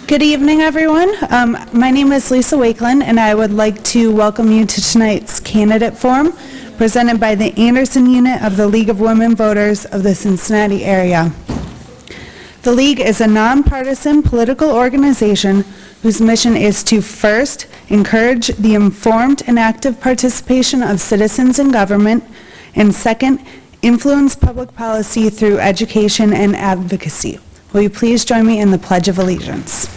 Good evening, everyone. My name is Lisa Wakeland, and I would like to welcome you to tonight's candidate forum presented by the Anderson Unit of the League of Women Voters of the Cincinnati area. The League is a nonpartisan political organization whose mission is to first, encourage the informed and active participation of citizens in government, and second, influence public policy through education and advocacy. Will you please join me in the Pledge of Allegiance?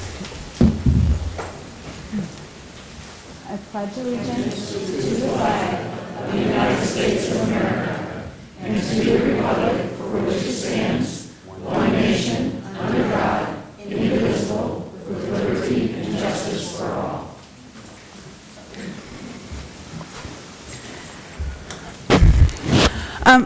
I pledge allegiance to the flag of the United States of America and to the republic for which it stands, one nation, under God, indivisible, with liberty and justice for all.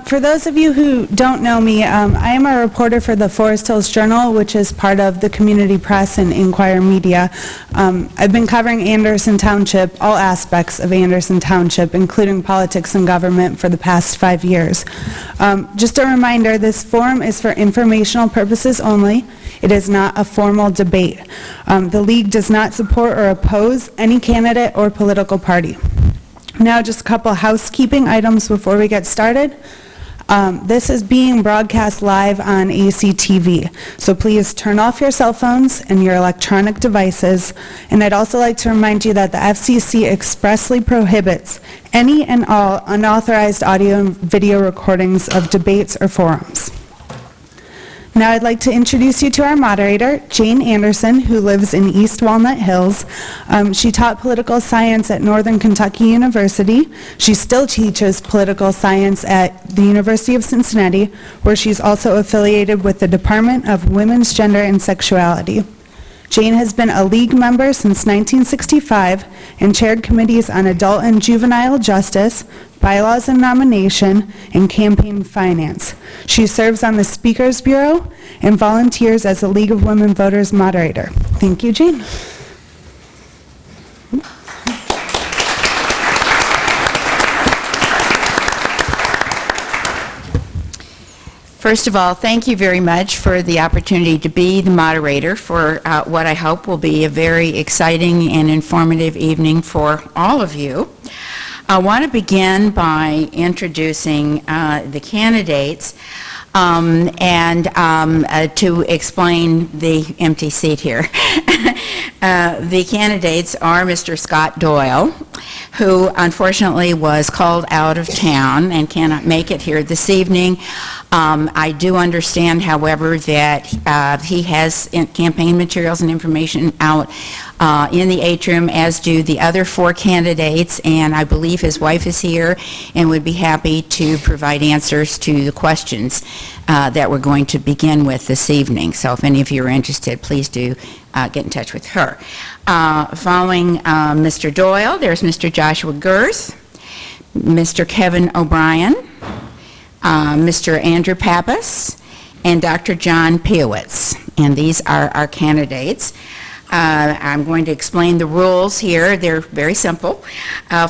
For those of you who don't know me, I am a reporter for the Forest Hills Journal, which is part of the Community Press and Inquirer Media. I've been covering Anderson Township, all aspects of Anderson Township, including politics and government, for the past 5 years. Just a reminder, this forum is for informational purposes only. It is not a formal debate. The League does not support or oppose any candidate or political party. Now, just a couple housekeeping items before we get started. This is being broadcast live on ACTV, so please turn off your cell phones and your electronic devices. And I'd also like to remind you that the FCC expressly prohibits any and all unauthorized audio and video recordings of debates or forums. Now I'd like to introduce you to our moderator, Jane Anderson, who lives in East Walnut Hills. She taught political science at Northern Kentucky University. She still teaches political science at the University of Cincinnati, where she's also affiliated with the Department of Women's Gender and Sexuality. Jane has been a League member since 1965 and chaired committees on adult and juvenile justice, bylaws and nomination, and campaign finance. She serves on the Speakers Bureau and volunteers as a League of Women Voters moderator. Thank you, Jane. First of all, thank you very much for the opportunity to be the moderator for what I hope will be a very exciting and informative evening for all of you. I want to begin by introducing the candidates and to explain the empty seat here. The candidates are Mr. Scott Doyle, who unfortunately was called out of town and cannot make it here this evening. I do understand, however, that he has campaign materials and information out in the atrium, as do the other 4 candidates, and I believe his wife is here and would be happy to provide answers to the questions that we're going to begin with this evening. So if any of you are interested, please do get in touch with her. Following Mr. Doyle, there's Mr. Joshua Girth, Mr. Kevin O'Brien, Mr. Andrew Pappas, and Dr. John Piowitz. And these are our candidates. I'm going to explain the rules here. They're very simple.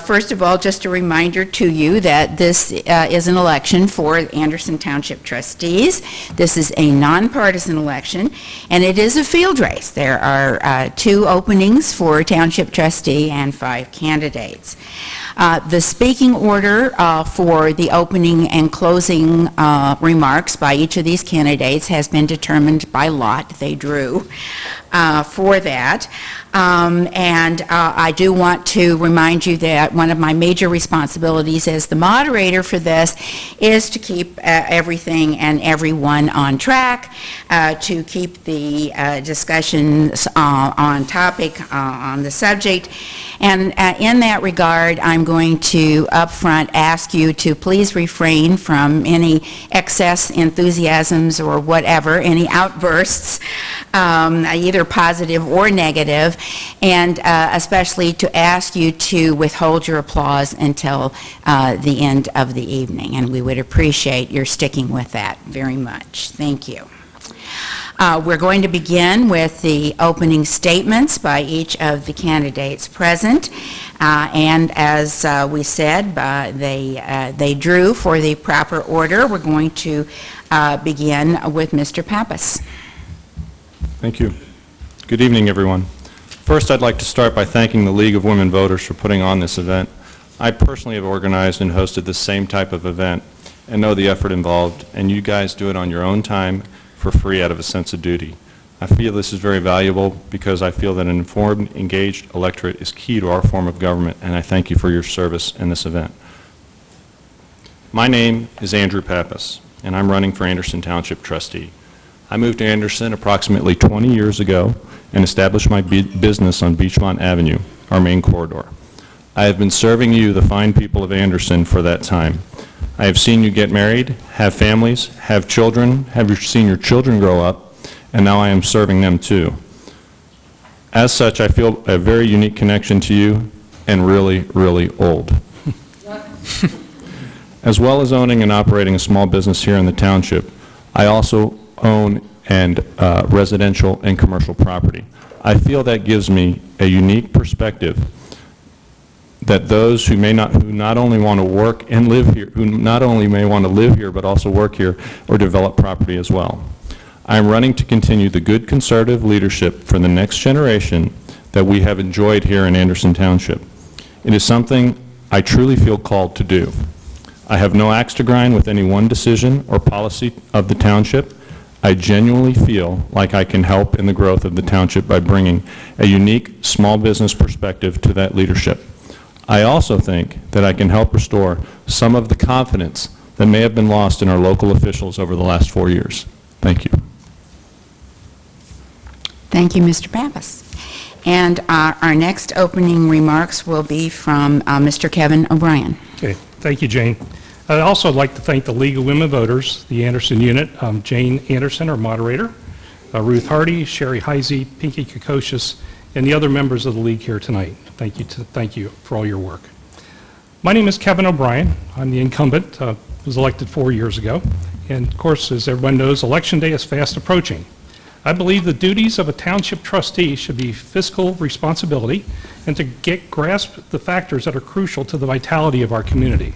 First of all, just a reminder to you that this is an election for Anderson Township trustees. This is a nonpartisan election, and it is a field race. There are 2 openings for township trustee and 5 candidates. The speaking order for the opening and closing remarks by each of these candidates has been determined by lot. They drew for that. And I do want to remind you that one of my major responsibilities as the moderator for this is to keep everything and everyone on track, to keep the discussions on topic, on the subject. And in that regard, I'm going to upfront ask you to please refrain from any excess enthusiasms or whatever, any outbursts, either positive or negative, and especially to ask you to withhold your applause until the end of the evening. And we would appreciate your sticking with that very much. Thank you. We're going to begin with the opening statements by each of the candidates present. And as we said, they drew for the proper order. We're going to begin with Mr. Pappas. Thank you. Good evening, everyone. First, I'd like to start by thanking the League of Women Voters for putting on this event. I personally have organized and hosted the same type of event and know the effort involved, and you guys do it on your own time for free out of a sense of duty. I feel this is very valuable because I feel that an informed, engaged electorate is key to our form of government, and I thank you for your service in this event. My name is Andrew Pappas, and I'm running for Anderson Township Trustee. I moved to Anderson approximately 20 years ago and established my business on Beachmont Avenue, our main corridor. I have been serving you, the fine people of Anderson, for that time. I have seen you get married, have families, have children, have seen your children grow up, and now I am serving them too. As such, I feel a very unique connection to you and really, really old. As well as owning and operating a small business here in the township, I also own and residential and commercial property. I feel that gives me a unique perspective that those who not only want to work and live here, who not only may want to live here but also work here or develop property as well. I am running to continue the good conservative leadership for the next generation that we have enjoyed here in Anderson Township. It is something I truly feel called to do. I have no axe to grind with any one decision or policy of the township. I genuinely feel like I can help in the growth of the township by bringing a unique small business perspective to that leadership. I also think that I can help restore some of the confidence that may have been lost in our local officials over the last 4 years. Thank you. Thank you, Mr. Pappas. And our next opening remarks will be from Mr. Kevin O'Brien. Okay, thank you, Jane. I'd also like to thank the League of Women Voters, the Anderson unit, Jane Anderson, our moderator, Ruth Hardy, Sherry Heisey, Pinky Kokocious, and the other members of the League here tonight. Thank you for all your work. My name is Kevin O'Brien. I'm the incumbent, was elected 4 years ago. And of course, as everyone knows, Election Day is fast approaching. I believe the duties of a township trustee should be fiscal responsibility and to grasp the factors that are crucial to the vitality of our community.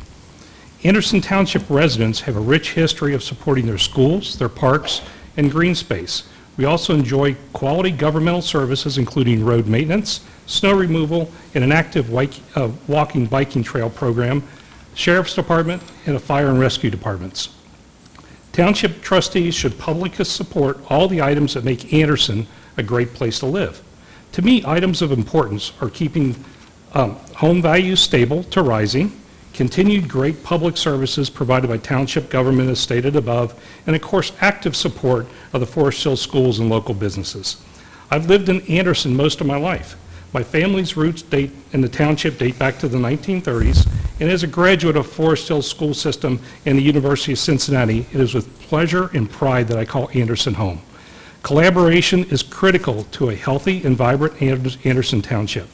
Anderson Township residents have a rich history of supporting their schools, their parks, and green space. We also enjoy quality governmental services, including road maintenance, snow removal, and an active walking biking trail program, sheriff's department, and a fire and rescue departments. Township trustees should publicly support all the items that make Anderson a great place to live. To me, items of importance are keeping home values stable to rising, continued great public services provided by township government as stated above, and of course active support of the Forest Hill schools and local businesses. I've lived in Anderson most of my life. My family's roots in the township date back to the 1930s, and as a graduate of Forest Hill school system and the University of Cincinnati, it is with pleasure and pride that I call Anderson home. Collaboration is critical to a healthy and vibrant Anderson Township.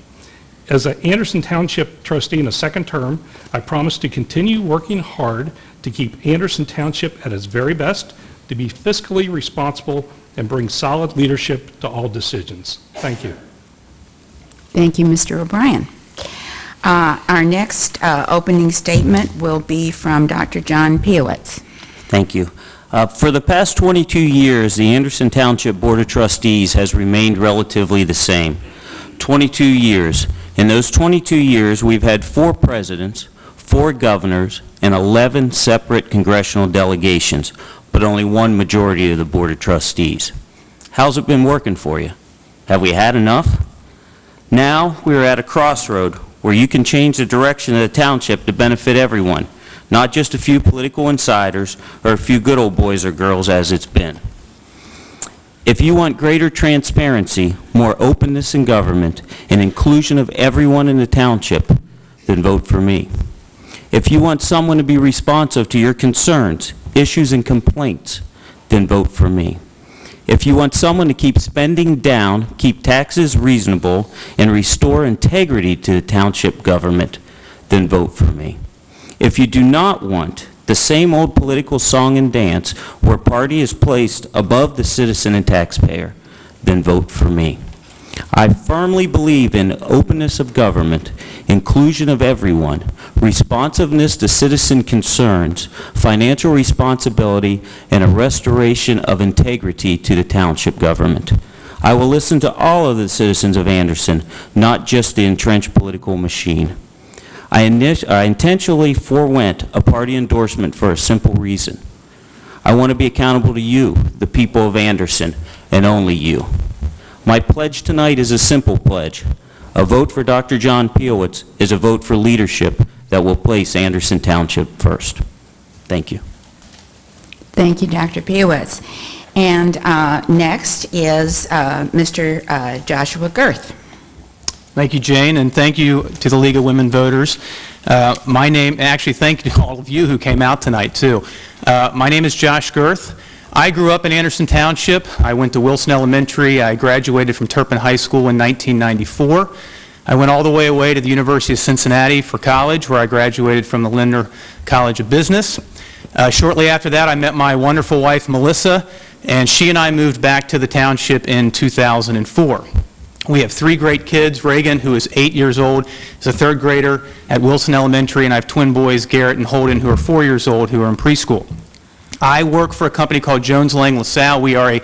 As an Anderson Township trustee in a second term, I promise to continue working hard to keep Anderson Township at its very best, to be fiscally responsible, and bring solid leadership to all decisions. Thank you. Thank you, Mr. O'Brien. Our next opening statement will be from Dr. John Piowitz. Thank you. For the past 22 years, the Anderson Township Board of Trustees has remained relatively the same. 22 years. In those 22 years, we've had 4 presidents, 4 governors, and 11 separate congressional delegations, but only 1 majority of the Board of Trustees. How's it been working for you? Have we had enough? Now we're at a crossroad where you can change the direction of the township to benefit everyone, not just a few political insiders or a few good old boys or girls as it's been. If you want greater transparency, more openness in government, and inclusion of everyone in the township, then vote for me. If you want someone to be responsive to your concerns, issues, and complaints, then vote for me. If you want someone to keep spending down, keep taxes reasonable, and restore integrity to the township government, then vote for me. If you do not want the same old political song and dance where party is placed above the citizen and taxpayer, then vote for me. I firmly believe in openness of government, inclusion of everyone, responsiveness to citizen concerns, financial responsibility, and a restoration of integrity to the township government. I will listen to all of the citizens of Anderson, not just the entrenched political machine. I intentionally forewent a party endorsement for a simple reason. I want to be accountable to you, the people of Anderson, and only you. My pledge tonight is a simple pledge. A vote for Dr. John Piowitz is a vote for leadership that will place Anderson Township first. Thank you. Thank you, Dr. Piowitz. And next is Mr. Joshua Girth. Thank you, Jane, and thank you to the League of Women Voters. Actually, thank you to all of you who came out tonight, too. My name is Josh Girth. I grew up in Anderson Township. I went to Wilson Elementary. I graduated from Turpin High School in 1994. I went all the way away to the University of Cincinnati for college, where I graduated from the Lindner College of Business. Shortly after that, I met my wonderful wife, Melissa, and she and I moved back to the township in 2004. We have 3 great kids. Reagan, who is 8 years old, is a 3rd grader at Wilson Elementary, and I have twin boys, Garrett and Holden, who are 4 years old, who are in preschool. I work for a company called Jones Lang LaSalle. We are a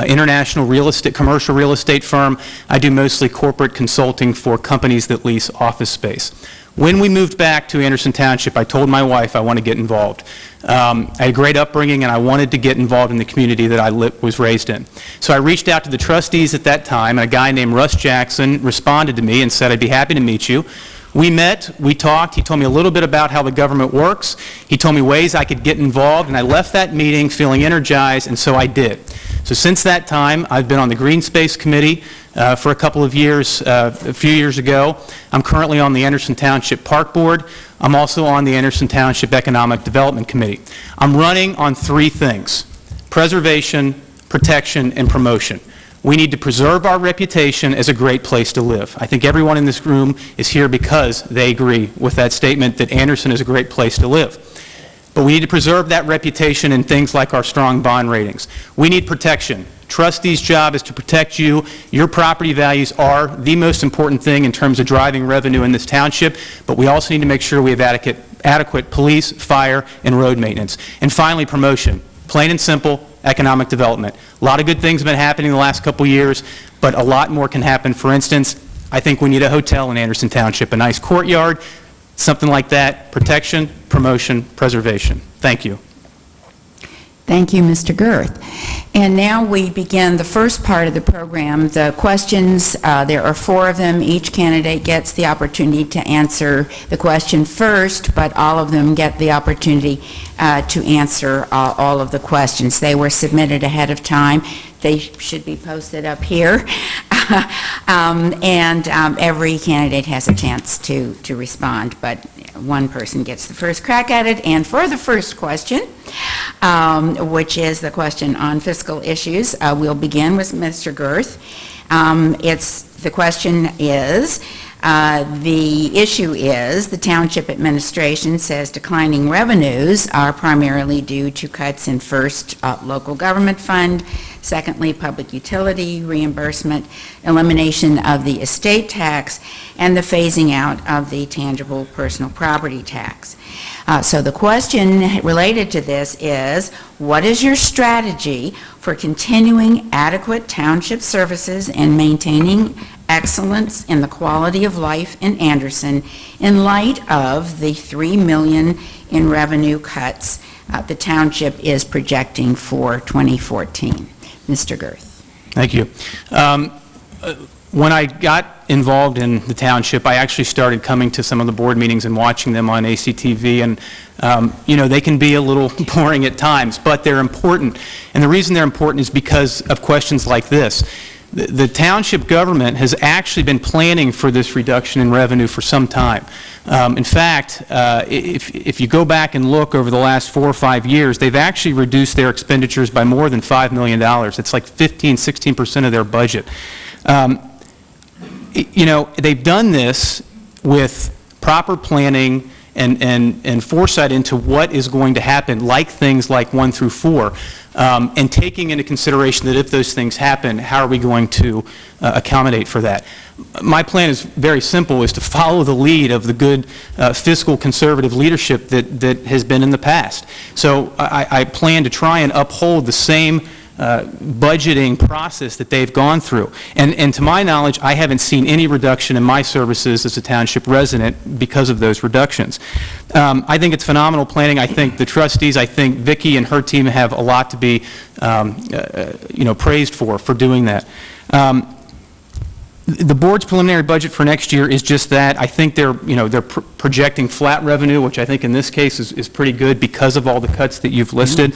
international commercial real estate firm. I do mostly corporate consulting for companies that lease office space. When we moved back to Anderson Township, I told my wife I want to get involved. I had a great upbringing, and I wanted to get involved in the community that I was raised in. So I reached out to the trustees at that time, and a guy named Russ Jackson responded to me and said, "I'd be happy to meet you." We met, we talked, he told me a little bit about how the government works, he told me ways I could get involved, and I left that meeting feeling energized, and so I did. So since that time, I've been on the Green Space Committee for a couple of years, a few years ago. I'm currently on the Anderson Township Park Board. I'm also on the Anderson Township Economic Development Committee. I'm running on 3 things: preservation, protection, and promotion. We need to preserve our reputation as a great place to live. I think everyone in this room is here because they agree with that statement that Anderson is a great place to live. But we need to preserve that reputation in things like our strong bond ratings. We need protection. Trustees' job is to protect you. Your property values are the most important thing in terms of driving revenue in this township, but we also need to make sure we have adequate police, fire, and road maintenance. And finally, promotion. Plain and simple, economic development. A lot of good things have been happening the last couple years, but a lot more can happen. For instance, I think we need a hotel in Anderson Township, a nice courtyard, something like that. Protection, promotion, preservation. Thank you. Thank you, Mr. Girth. And now we begin the first part of the program, the questions. There are 4 of them. Each candidate gets the opportunity to answer the question first, but all of them get the opportunity to answer all of the questions. They were submitted ahead of time. They should be posted up here. Every candidate has a chance to respond, but one person gets the first crack at it. And for the first question, which is the question on fiscal issues, we'll begin with Mr. Girth. The question is, the issue is, the township administration says declining revenues are primarily due to cuts in first, local government fund, secondly, public utility reimbursement, elimination of the estate tax, and the phasing out of the tangible personal property tax. So the question related to this is, what is your strategy for continuing adequate township services and maintaining excellence in the quality of life in Anderson in light of the $3 million in revenue cuts the township is projecting for 2014? Mr. Girth. Thank you. When I got involved in the township, I actually started coming to some of the board meetings and watching them on ACTV, and they can be a little boring at times, but they're important. And the reason they're important is because of questions like this. The township government has actually been planning for this reduction in revenue for some time. In fact, if you go back and look over the last 4 or 5 years, they've actually reduced their expenditures by more than $5 million. It's like 15–16% of their budget. They've done this with proper planning and foresight into what is going to happen, like things like 1 through 4, and taking into consideration that if those things happen, how are we going to accommodate for that? My plan is very simple, is to follow the lead of the good fiscal conservative leadership that has been in the past. So I plan to try and uphold the same budgeting process that they've gone through. And to my knowledge, I haven't seen any reduction in my services as a township resident because of those reductions. I think it's phenomenal planning. I think the trustees, I think Vicki and her team have a lot to be, praised for doing that. The board's preliminary budget for next year is just that. I think they're projecting flat revenue, which I think in this case is pretty good because of all the cuts that you've listed.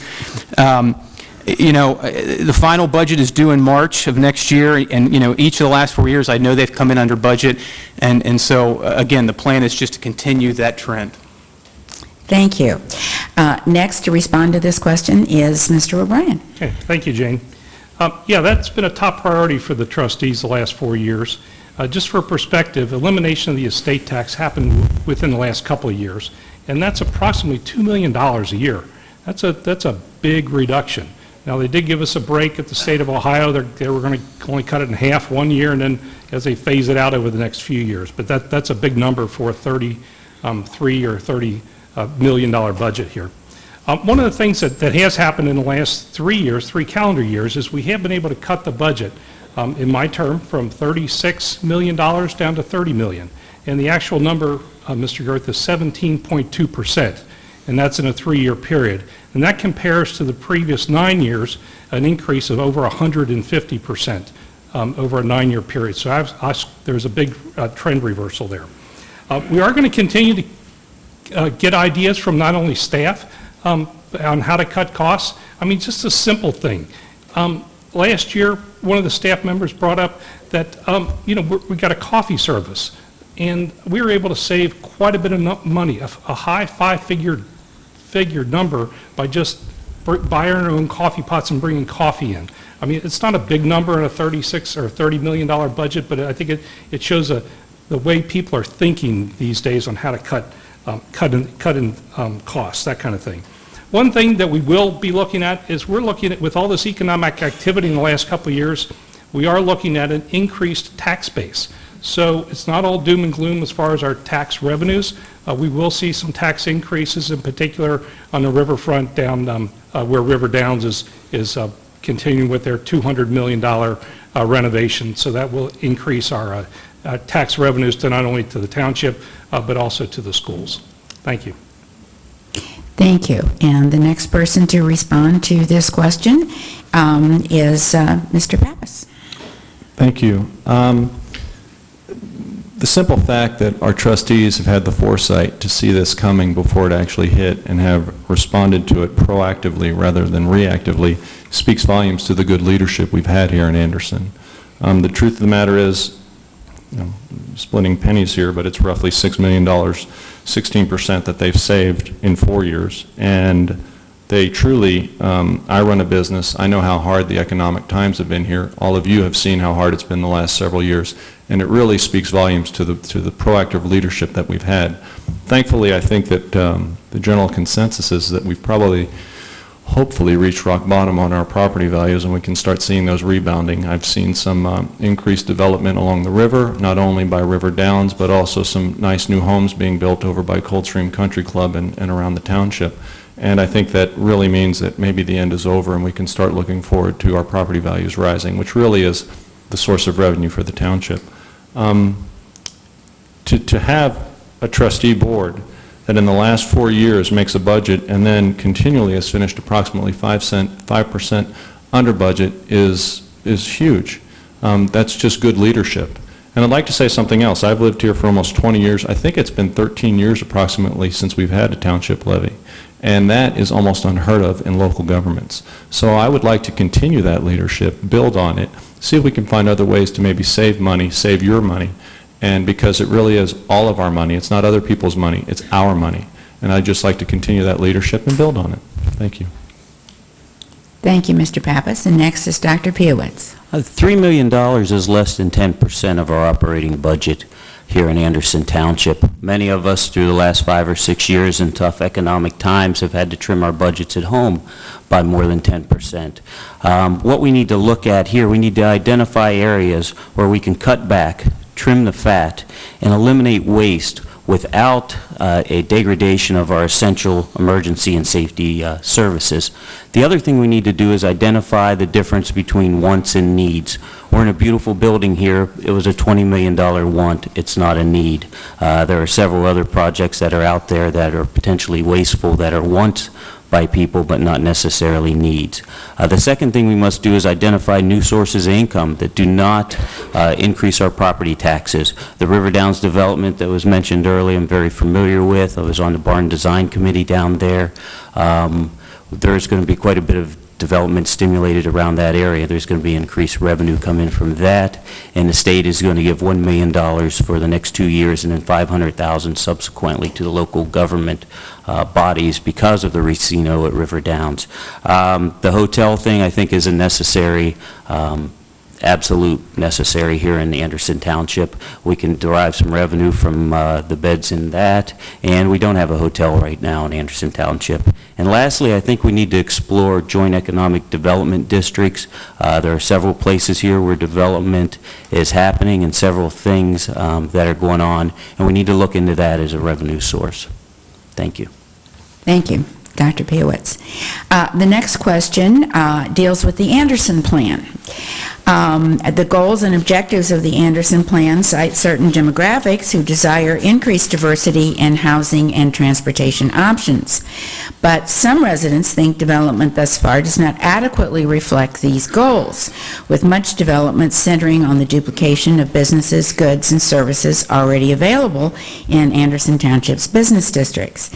The final budget is due in March of next year, and, each of the last 4 years, I know they've come in under budget, and so, again, the plan is just to continue that trend. Thank you. Next to respond to this question is Mr. O'Brien. Okay, thank you, Jane. Yeah, that's been a top priority for the trustees the last 4 years. Just for perspective, elimination of the estate tax happened within the last couple of years, and that's approximately $2 million a year. That's a big reduction. Now, they did give us a break at the state of Ohio. They were going to only cut it in half 1 year, and then as they phase it out over the next few years. But that's a big number for a $33 or $30 million budget here. One of the things that has happened in the last 3 years, 3 calendar years, is we have been able to cut the budget, in my term, from $36 million down to $30 million. And the actual number, Mr. Girth, is 17.2%, and that's in a 3-year period. And that compares to the previous 9 years, an increase of over 150% over a 9-year period. So there's a big trend reversal there. We are going to continue to get ideas from not only staff, on how to cut costs. I mean, just a simple thing. Last year, one of the staff members brought up that, we got a coffee service, and we were able to save quite a bit of money, a high five-figure number by just buying our own coffee pots and bringing coffee in. I mean, it's not a big number in a $36 or $30 million budget, but I think it shows the way people are thinking these days on how to cut in costs, that kind of thing. One thing that we will be looking at is we're looking at, with all this economic activity in the last couple of years, we are looking at an increased tax base. So it's not all doom and gloom as far as our tax revenues. We will see some tax increases, in particular on the riverfront down where River Downs is continuing with their $200 million renovation. So that will increase our tax revenues to not only to the township, but also to the schools. Thank you. Thank you. And the next person to respond to this question is Mr. Pappas. Thank you. The simple fact that our trustees have had the foresight to see this coming before it actually hit and have responded to it proactively rather than reactively speaks volumes to the good leadership we've had here in Anderson. The truth of the matter is, splitting pennies here, but it's roughly $6 million, 16% that they've saved in 4 years. And they truly, I run a business, I know how hard the economic times have been here. All of you have seen how hard it's been the last several years. And it really speaks volumes to the proactive leadership that we've had. Thankfully, I think that the general consensus is that we've probably hopefully reached rock bottom on our property values, and we can start seeing those rebounding. I've seen some increased development along the river, not only by River Downs, but also some nice new homes being built over by Coldstream Country Club and around the township. And I think that really means that maybe the end is over and we can start looking forward to our property values rising, which really is the source of revenue for the township. To have a trustee board that in the last 4 years makes a budget and then continually has finished approximately 5% under budget is huge. That's just good leadership. And I'd like to say something else. I've lived here for almost 20 years. I think it's been 13 years approximately since we've had a township levy. And that is almost unheard of in local governments. So I would like to continue that leadership, build on it, see if we can find other ways to maybe save money, save your money. And because it really is all of our money, it's not other people's money, it's our money. And I'd just like to continue that leadership and build on it. Thank you. Thank you, Mr. Pappas. And next is Dr. Piowitz. $3 million is less than 10% of our operating budget here in Anderson Township. Many of us through the last 5 or 6 years in tough economic times have had to trim our budgets at home by more than 10%. What we need to look at here, we need to identify areas where we can cut back, trim the fat, and eliminate waste without a degradation of our essential emergency and safety services. The other thing we need to do is identify the difference between wants and needs. We're in a beautiful building here. It was a $20 million want. It's not a need. There are several other projects that are out there that are potentially wasteful, that are wants by people, but not necessarily needs. The second thing we must do is identify new sources of income that do not increase our property taxes. The River Downs development that was mentioned earlier, I'm very familiar with. I was on the Barn Design Committee down there. There's going to be quite a bit of development stimulated around that area. There's going to be increased revenue coming from that, and the state is going to give $1 million for the next 2 years and then $500,000 subsequently to the local government bodies because of the Racino at River Downs. The hotel thing, I think, is a necessary, absolute necessary here in Anderson Township. We can derive some revenue from the beds in that, and we don't have a hotel right now in Anderson Township. And lastly, I think we need to explore joint economic development districts. There are several places here where development is happening and several things that are going on, and we need to look into that as a revenue source. Thank you. Thank you, Dr. Piewicz. The next question deals with the Anderson Plan. The goals and objectives of the Anderson Plan cite certain demographics who desire increased diversity in housing and transportation options. But some residents think development thus far does not adequately reflect these goals, with much development centering on the duplication of businesses, goods, and services already available in Anderson Township's business districts.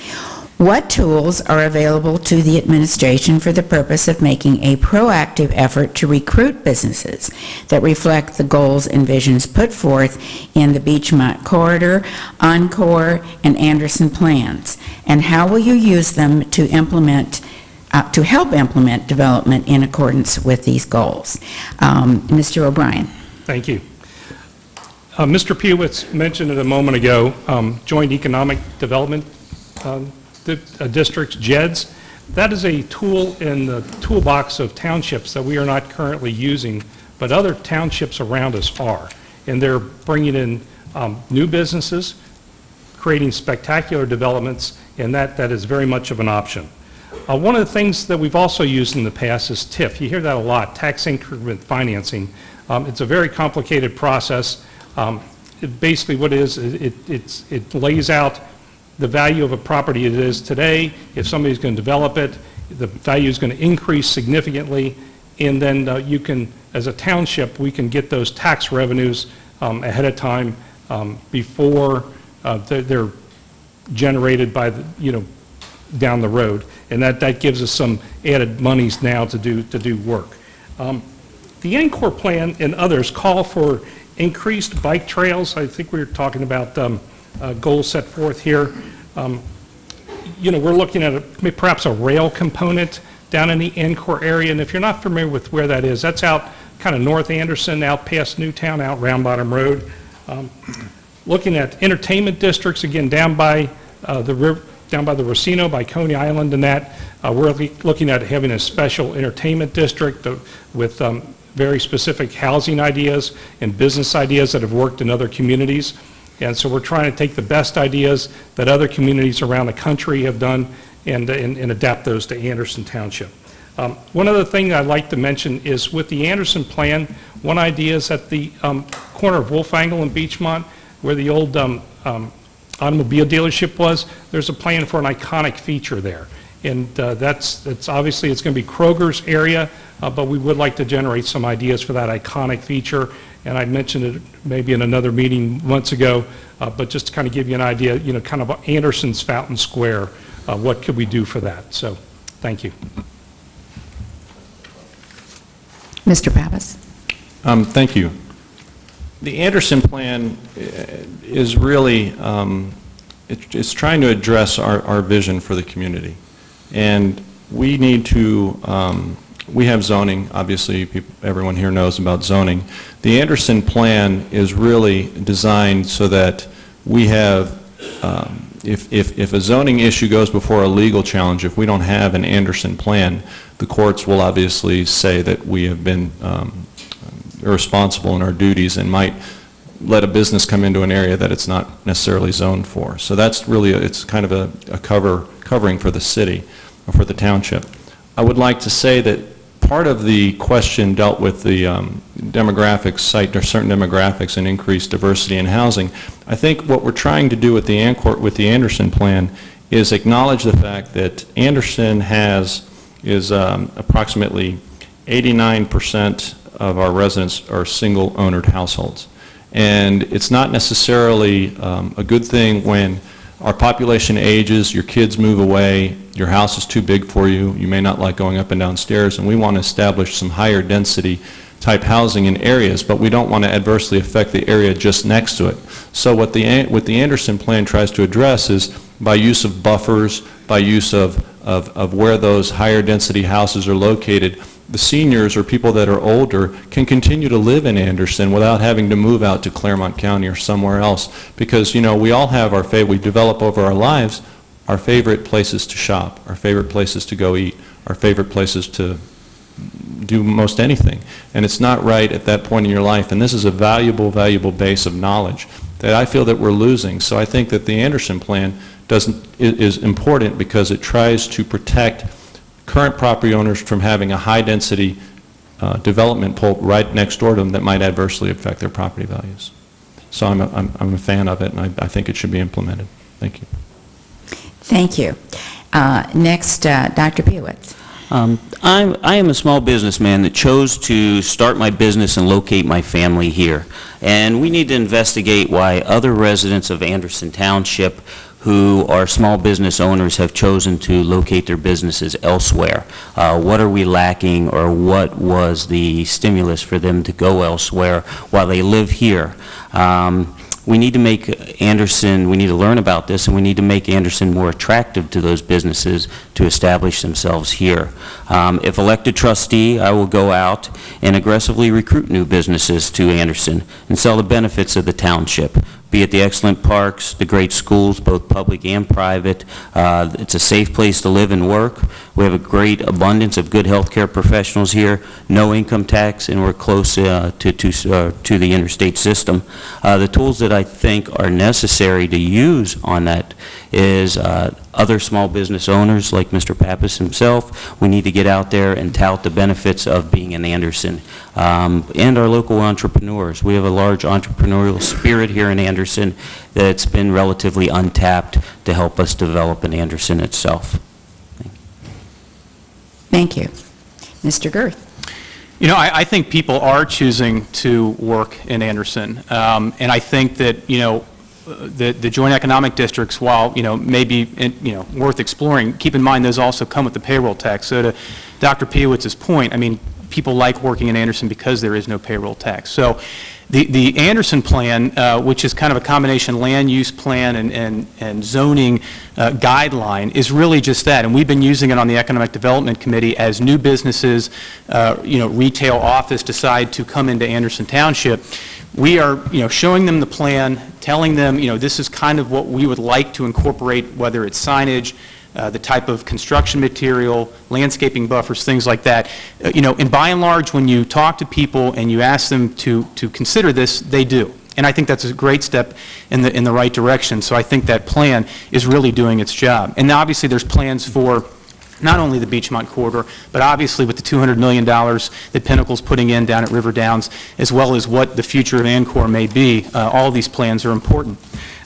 What tools are available to the administration for the purpose of making a proactive effort to recruit businesses that reflect the goals and visions put forth in the Beachmont Corridor, Encore, and Anderson plans? And how will you use them to implement, to help implement development in accordance with these goals? Mr. O'Brien. Thank you. Mr. Piewicz mentioned it a moment ago, Joint Economic Development Districts, JEDs. That is a tool in the toolbox of townships that we are not currently using, but other townships around us are. And they're bringing in new businesses, creating spectacular developments, and that is very much of an option. One of the things that we've also used in the past is TIF. You hear that a lot, tax increment financing. It's a very complicated process. Basically what it is, it lays out the value of a property it is today. If somebody's going to develop it, the value is going to increase significantly, and then you can, as a township, we can get those tax revenues ahead of time before they're generated by the, down the road, and that gives us some added monies now to do work. The Encore plan and others call for increased bike trails. I think we were talking about goals set forth here. We're looking at perhaps a rail component down in the Encore area, and if you're not familiar with where that is, that's out kind of North Anderson, out past Newtown, out Round Bottom Road. Looking at entertainment districts, again, down by the Racino, by Coney Island and that. We're looking at having a special entertainment district with very specific housing ideas and business ideas that have worked in other communities. And so we're trying to take the best ideas that other communities around the country have done and adapt those to Anderson Township. One other thing I'd like to mention is with the Anderson plan, one idea is at the corner of Wolf Angle and Beachmont, where the old automobile dealership was, there's a plan for an iconic feature there. And that's obviously, it's going to be Kroger's area, but we would like to generate some ideas for that iconic feature. And I mentioned it maybe in another meeting months ago, but just to kind of give you an idea, kind of Anderson's Fountain Square, what could we do for that? So, thank you. Mr. Pappas. Thank you. The Anderson plan is really, it's trying to address our vision for the community. And we need to, we have zoning, obviously everyone here knows about zoning. The Anderson plan is really designed so that we have, if a zoning issue goes before a legal challenge, if we don't have an Anderson plan, the courts will obviously say that we have been irresponsible in our duties and might let a business come into an area that it's not necessarily zoned for. So that's really, it's kind of a covering for the city, or for the township. I would like to say that part of the question dealt with the demographics, certain demographics and increased diversity in housing. I think what we're trying to do with the Anderson plan is acknowledge the fact that Anderson is approximately 89% of our residents are single-ownered households. And it's not necessarily a good thing when our population ages, your kids move away, your house is too big for you, you may not like going up and down stairs, and we want to establish some higher density type housing in areas, but we don't want to adversely affect the area just next to it. So what the Anderson plan tries to address is by use of buffers, by use of where those higher density houses are located, the seniors or people that are older can continue to live in Anderson without having to move out to Claremont County or somewhere else. Because, you know, we all have our favorite, we develop over our lives our favorite places to shop, our favorite places to go eat, our favorite places to do most anything. And it's not right at that point in your life. And this is a valuable, valuable base of knowledge that I feel that we're losing. So I think that the Anderson plan is important because it tries to protect current property owners from having a high-density development pulled right next door to them that might adversely affect their property values. So I'm a fan of it, and I think it should be implemented. Thank you. Thank you. Next, Dr. Piewicz. I am a small businessman that chose to start my business and locate my family here. And we need to investigate why other residents of Anderson Township who are small business owners have chosen to locate their businesses elsewhere. What are we lacking, or what was the stimulus for them to go elsewhere while they live here? We need to make Anderson, we need to learn about this, and we need to make Anderson more attractive to those businesses to establish themselves here. If elected trustee, I will go out and aggressively recruit new businesses to Anderson and sell the benefits of the township, be it the excellent parks, the great schools, both public and private. It's a safe place to live and work. We have a great abundance of good healthcare professionals here, no income tax, and we're close to the interstate system. The tools that I think are necessary to use on that is other small business owners like Mr. Pappas himself. We need to get out there and tout the benefits of being in Anderson, and our local entrepreneurs. We have a large entrepreneurial spirit here in Anderson that's been relatively untapped to help us develop in Anderson itself. Thank you. Mr. Girth. You know, I think people are choosing to work in Anderson, and I think that, you know, the joint economic districts, while, you know, maybe, you know, worth exploring, keep in mind those also come with the payroll tax. So to Dr. Piewitz's point, I mean, people like working in Anderson because there is no payroll tax. So the Anderson plan, which is kind of a combination land use plan and zoning guideline, is really just that. And we've been using it on the Economic Development Committee as new businesses, you know, retail, office decide to come into Anderson Township. We are, you know, showing them the plan, telling them, you know, this is kind of what we would like to incorporate, whether it's signage, the type of construction material, landscaping buffers, things like that. You know, and by and large, when you talk to people and you ask them to consider this, they do. And I think that's a great step in the right direction. So I think that plan is really doing its job. And obviously there's plans for not only the Beachmont corridor, but obviously with the $200 million that Pinnacle's putting in down at River Downs, as well as what the future of Ancor may be. All these plans are important.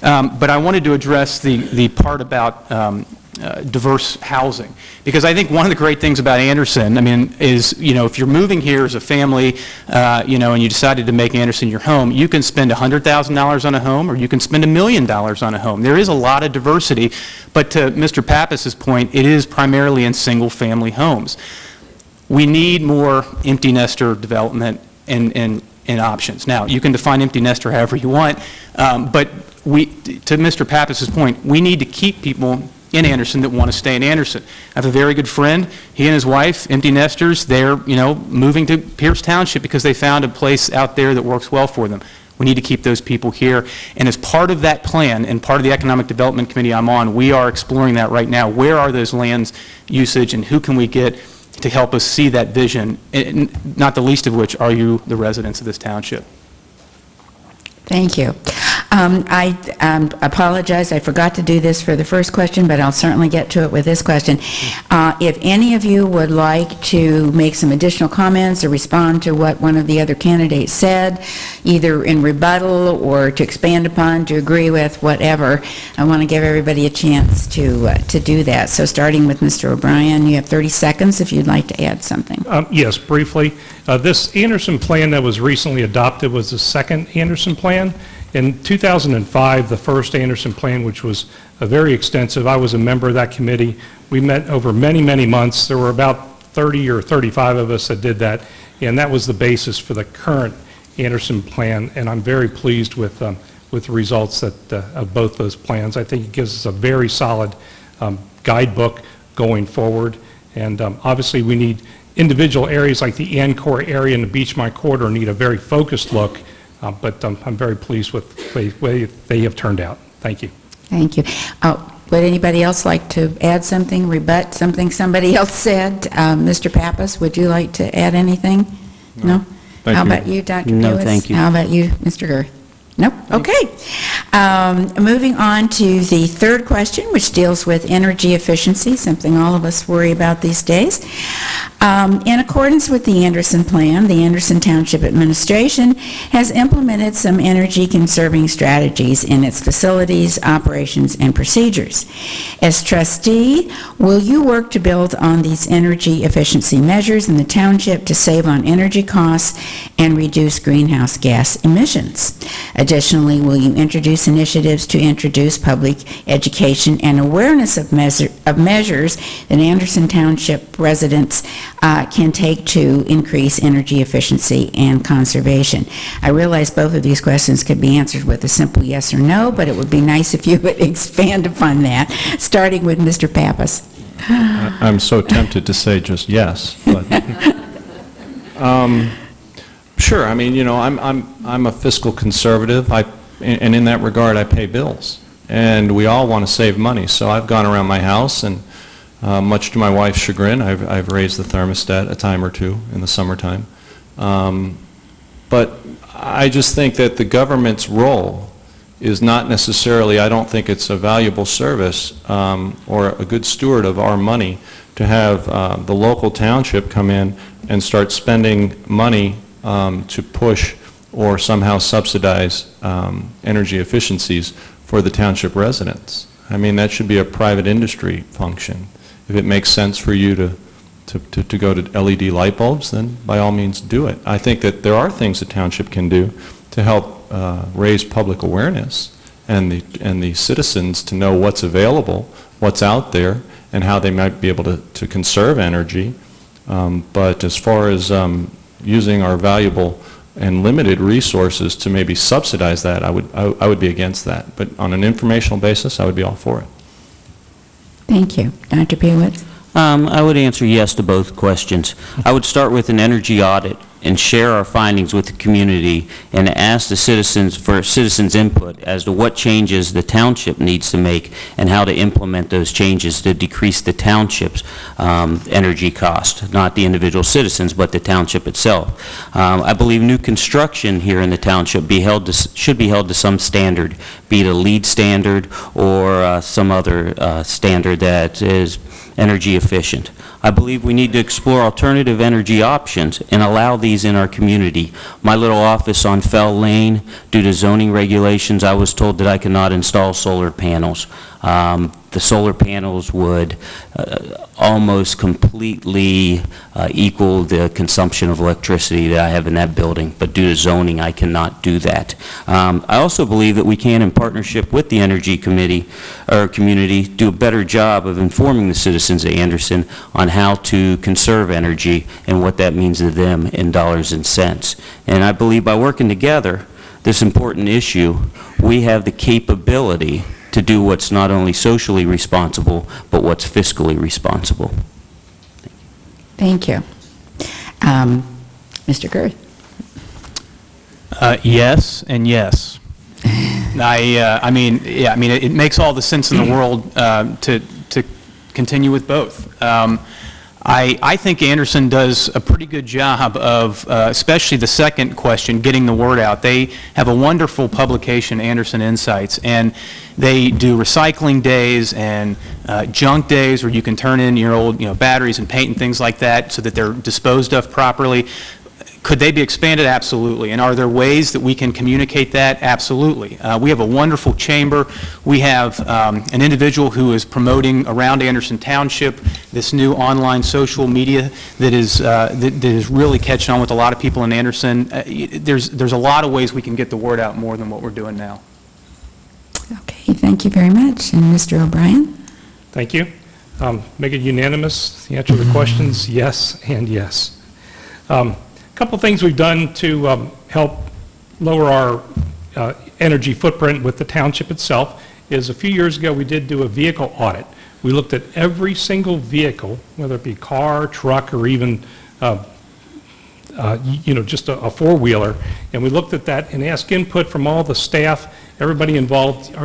But I wanted to address the part about diverse housing, because I think one of the great things about Anderson, I mean, is, you know, if you're moving here as a family, you know, and you decided to make Anderson your home, you can spend $100,000 on a home, or you can spend $1 million on a home. There is a lot of diversity, but to Mr. Pappas's point, it is primarily in single-family homes. We need more empty nester development and options. Now, you can define empty nester however you want, but to Mr. Pappas's point, we need to keep people in Anderson that want to stay in Anderson. I have a very good friend. He and his wife, empty nesters, they're, you know, moving to Pierce Township because they found a place out there that works well for them. We need to keep those people here. And as part of that plan and part of the Economic Development Committee I'm on, we are exploring that right now. Where are those lands usage, and who can we get to help us see that vision, and not the least of which are you, the residents of this township. Thank you. I apologize, I forgot to do this for the first question, but I'll certainly get to it with this question. If any of you would like to make some additional comments or respond to what one of the other candidates said, either in rebuttal or to expand upon, to agree with, whatever, I want to give everybody a chance to do that. So starting with Mr. O'Brien, you have 30 seconds if you'd like to add something. Yes, briefly. This Anderson plan that was recently adopted was the second Anderson plan. In 2005, the first Anderson plan, which was very extensive, I was a member of that committee. We met over many, many months. There were about 30 or 35 of us that did that, and that was the basis for the current Anderson plan, and I'm very pleased with the results of both those plans. I think it gives us a very solid guidebook going forward, and obviously we need individual areas like the Ancor area and the Beachmont Corridor need a very focused look, but I'm very pleased with the way they have turned out. Thank you. Thank you. Would anybody else like to add something, rebut something somebody else said? Mr. Pappas, would you like to add anything? No? Thank How you. about you, Dr. No, Lewis? thank you. How about you, Mr. Gurr? Nope? Okay. Moving on to the third question, which deals with energy efficiency, something all of us worry about these days. In accordance with the Anderson Plan, the Anderson Township Administration has implemented some energy-conserving strategies in its facilities, operations, and procedures. As trustee, will you work to build on these energy efficiency measures in the township to save on energy costs and reduce greenhouse gas emissions? Additionally, will you introduce initiatives to introduce public education and awareness of measures that Anderson Township residents can take to increase energy efficiency and conservation? I realize both of these questions could be answered with a simple yes or no, but it would be nice if you would expand upon that, starting with Mr. Pappas. I'm so tempted to say just yes, but sure. I mean, you know, I'm a fiscal conservative, and in that regard, I pay bills, and we all want to save money. So I've gone around my house, and much to my wife's chagrin, I've raised the thermostat a time or two in the summertime. But I just think that the government's role is not necessarily, I don't think it's a valuable service or a good steward of our money to have the local township come in and start spending money to push or somehow subsidize energy efficiencies for the township residents. I mean, that should be a private industry function. If it makes sense for you to go to LED light bulbs, then by all means do it. I think that there are things the township can do to help raise public awareness and the citizens to know what's available, what's out there, and how they might be able to conserve energy. But as far as using our valuable and limited resources to maybe subsidize that, I would be against that. But on an informational basis, I would be all for it. Thank you. Dr. Piewicz? I would answer yes to both questions. I would start with an energy audit and share our findings with the community and ask the citizens for citizens' input as to what changes the township needs to make and how to implement those changes to decrease the township's energy cost, not the individual citizens, but the township itself. I believe new construction here in the township should be held to some standard, be it a LEED standard or some other standard that is energy efficient. I believe we need to explore alternative energy options and allow these in our community. My little office on Fell Lane, due to zoning regulations, I was told that I could not install solar panels. The solar panels would almost completely equal the consumption of electricity that I have in that building, but due to zoning, I cannot do that. I also believe that we can, in partnership with the Energy Committee, or community, do a better job of informing the citizens of Anderson on how to conserve energy and what that means to them in dollars and cents. And I believe by working together, this important issue, we have the capability to do what's not only socially responsible, but what's fiscally responsible. Thank you. Mr. Girth? Yes and yes. I mean, it makes all the sense in the world to continue with both. I think Anderson does a pretty good job of, especially the second question, getting the word out. They have a wonderful publication, Anderson Insights, and they do recycling days and junk days where you can turn in your old, batteries and paint and things like that so that they're disposed of properly. Could they be expanded? Absolutely. And are there ways that we can communicate that? Absolutely. We have a wonderful chamber. We have an individual who is promoting around Anderson Township this new online social media that is really catching on with a lot of people in Anderson. There's a lot of ways we can get the word out more than what we're doing now. Okay, thank you very much. And Mr. O'Brien? Thank you. Make it unanimous. The answer to the questions, yes and yes. A couple things we've done to help lower our energy footprint with the township itself is a few years ago we did do a vehicle audit. We looked at every single vehicle, whether it be car, truck, or even just a four-wheeler, and we looked at that and asked input from all the staff, everybody involved,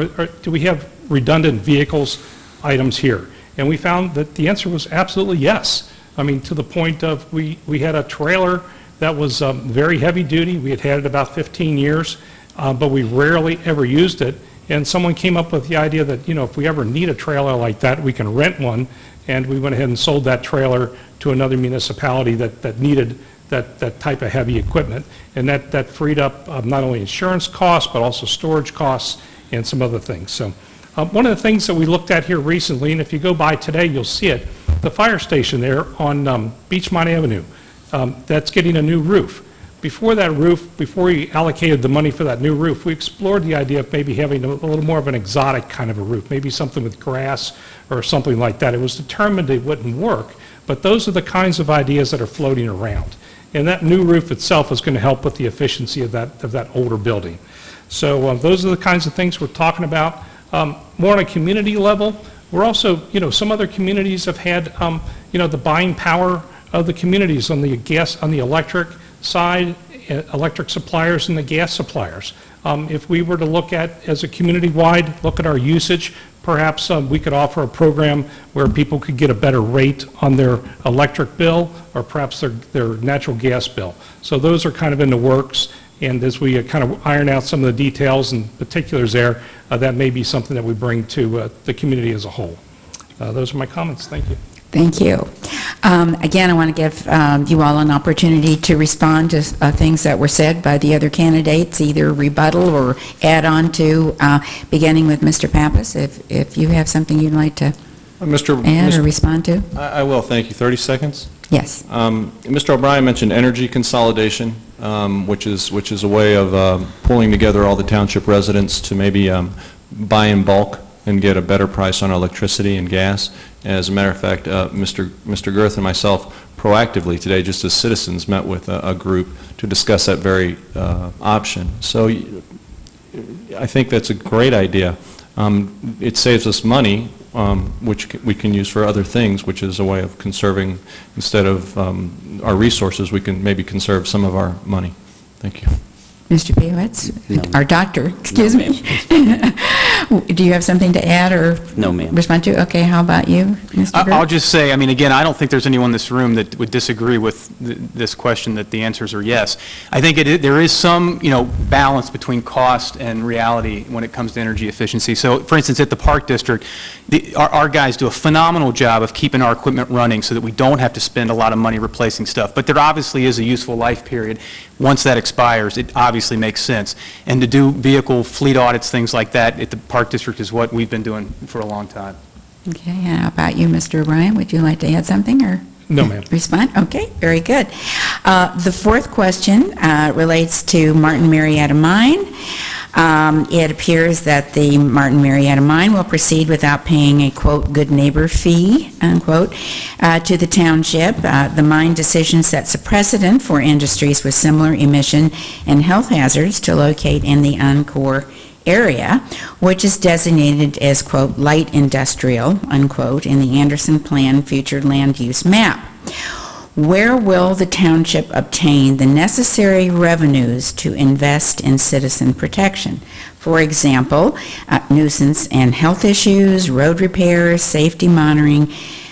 do we have redundant vehicles items here? And we found that the answer was absolutely yes. I mean, to the point of we had a trailer that was very heavy duty. We had had it about 15 years, but we rarely ever used it. And someone came up with the idea that, if we ever need a trailer like that, we can rent one. And we went ahead and sold that trailer to another municipality that needed that type of heavy equipment. And that freed up not only insurance costs, but also storage costs and some other things. So one of the things that we looked at here recently, and if you go by today, you'll see it, the fire station there on Beachmont Avenue. That's getting a new roof. Before that roof, before we allocated the money for that new roof, we explored the idea of maybe having a little more of an exotic kind of a roof, maybe something with grass or something like that. It was determined it wouldn't work, but those are the kinds of ideas that are floating around. And that new roof itself is going to help with the efficiency of that older building. So those are the kinds of things we're talking about. More on a community level, we're also, some other communities have had, the buying power of the communities on the gas, on the electric side, electric suppliers and the gas suppliers. If we were to look at, as a community-wide, look at our usage, perhaps we could offer a program where people could get a better rate on their electric bill or perhaps their natural gas bill. So those are kind of in the works, and as we kind of iron out some of the details and particulars there, that may be something that we bring to the community as a whole. Those are my comments. Thank you. Thank you. Again, I want to give you all an opportunity to respond to things that were said by the other candidates, either rebuttal or add on to, beginning with Mr. Pappas, if you have something you'd like to add or respond to. I will. Thank you. 30 seconds? Yes. Mr. O'Brien mentioned energy consolidation, which is a way of pulling together all the township residents to maybe buy in bulk and get a better price on electricity and gas. As a matter of fact, Mr. Girth and myself proactively today, just as citizens, met with a group to discuss that very option. So I think that's a great idea. It saves us money, which we can use for other things, which is a way of conserving, instead of our resources, we can maybe conserve some of our money. Thank you. Mr. Piewicz? No. Our doctor, excuse No, me. Do you have something to add or No, ma'am. respond to? Okay, how about you, Mr. Girth? I'll just say, again, I don't think there's anyone in this room that would disagree with this question that the answers are yes. I think there is some, balance between cost and reality when it comes to energy efficiency. So, for instance, at the Park District, our guys do a phenomenal job of keeping our equipment running so that we don't have to spend a lot of money replacing stuff. But there obviously is a useful life period. Once that expires, it obviously makes sense. And to do vehicle fleet audits, things like that, at the Park District is what we've been doing for a long time. Okay, how about you, Mr. O'Brien? Would you like to add something or No, ma'am. respond? Okay, very good. The fourth question relates to Martin Marietta Mine. It appears that the Martin Marietta Mine will proceed without paying a, quote, good neighbor fee, unquote, to the township. The mine decision sets a precedent for industries with similar emission and health hazards to locate in the Encore area, which is designated as, quote, light industrial, unquote, in the Anderson Plan Future Land Use Map. Where will the township obtain the necessary revenues to invest in citizen protection? For example, nuisance and health issues, road repairs, safety monitoring,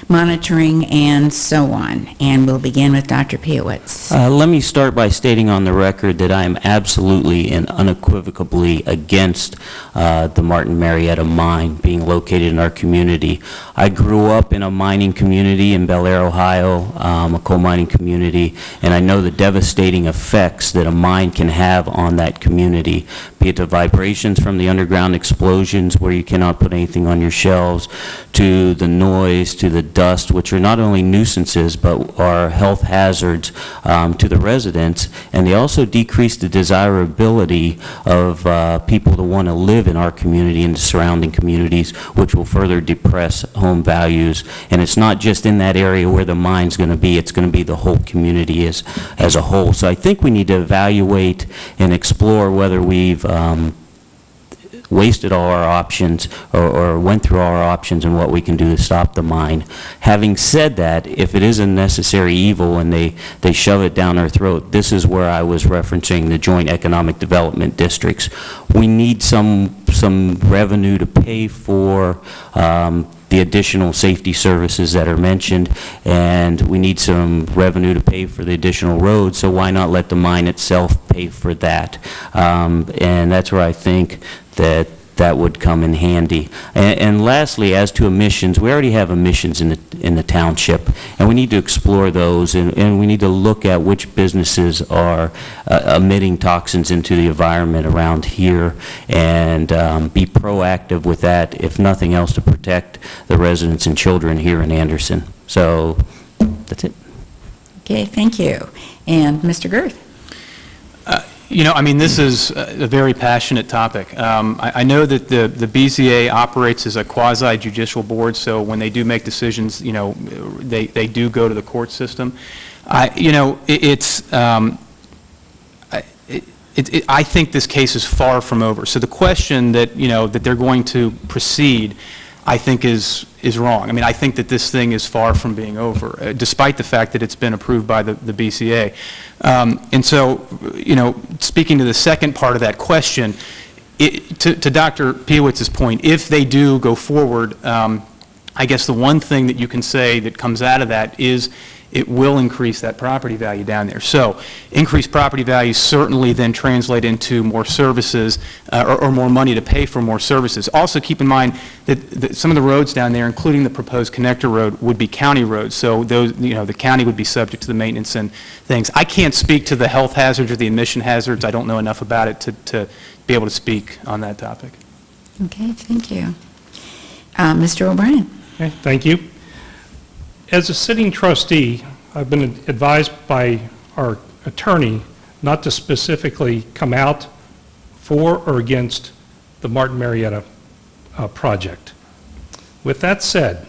monitoring, and so on. And we'll begin with Dr. Piowitz. Let me start by stating on the record that I am absolutely and unequivocally against the Martin Marietta mine being located in our community. I grew up in a mining community in Bel Air, Ohio, a coal mining community, and I know the devastating effects that a mine can have on that community, be it the vibrations from the underground explosions where you cannot put anything on your shelves, to the noise, to the dust, which are not only nuisances but are health hazards to the residents, and they also decrease the desirability of people to want to live in our community and the surrounding communities, which will further depress home values. And it's not just in that area where the mine's going to be, it's going to be the whole community as a whole. So I think we need to evaluate and explore whether we've wasted all our options or went through all our options and what we can do to stop the mine. Having said that, if it is a necessary evil and they shove it down our throat, this is where I was referencing the joint economic development districts. We need some revenue to pay for the additional safety services that are mentioned, and we need some revenue to pay for the additional roads, so why not let the mine itself pay for that? And that's where I think that would come in handy. And lastly, as to emissions, we already have emissions in the township, and we need to explore those, and we need to look at which businesses are emitting toxins into the environment around here, and be proactive with that, if nothing else, to protect the residents and children here in Anderson. So that's it. Okay, thank you. And Mr. Girth? You know, I mean, this is a very passionate topic. I know that the BZA operates as a quasi-judicial board, so when they do make decisions, you know, they do go to the court system. You know, I think this case is far from over. So the question that, you know, that they're going to proceed, I think is wrong. I mean, I think that this thing is far from being over, despite the fact that it's been approved by the BCA. And so, you know, speaking to the second part of that question, to Dr. Piowitz's point, if they do go forward, I guess the one thing that you can say that comes out of that is it will increase that property value down there. So increased property values certainly then translate into more services or more money to pay for more services. Also keep in mind that some of the roads down there, including the proposed connector road, would be county roads. So those, you know, the county would be subject to the maintenance and things. I can't speak to the health hazards or the emission hazards. I don't know enough about it to be able to speak on that topic. Okay, thank you. Mr. O'Brien? Okay, thank you. As a sitting trustee, I've been advised by our attorney not to specifically come out for or against the Martin Marietta project. With that said,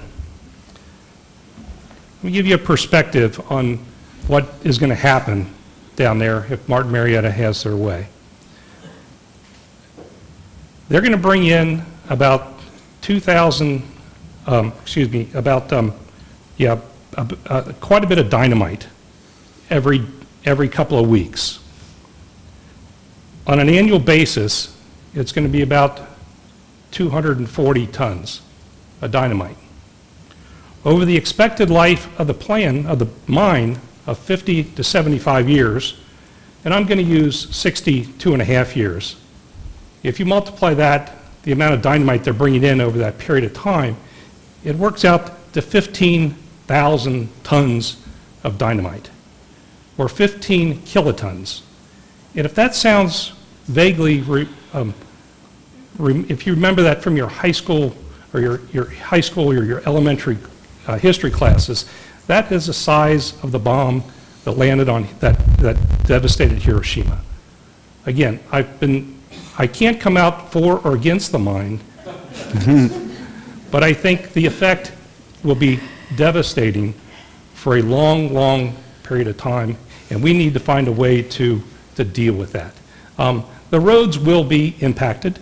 let me give you a perspective on what is going to happen down there if Martin Marietta has their way. They're going to bring in about 2,000, quite a bit of dynamite every couple of weeks. On an annual basis, it's going to be about 240 tons of dynamite. Over the expected life of the plan of the mine of 50 to 75 years, and I'm going to use 62.5 years. If you multiply that, the amount of dynamite they're bringing in over that period of time, it works out to 15,000 tons of dynamite, or 15 kilotons. And if that sounds vaguely, if you remember that from your high school or your elementary history classes, that is the size of the bomb that landed on that devastated Hiroshima. Again, I can't come out for or against the mine, but I think the effect will be devastating for a long, long period of time, and we need to find a way to deal with that. The roads will be impacted.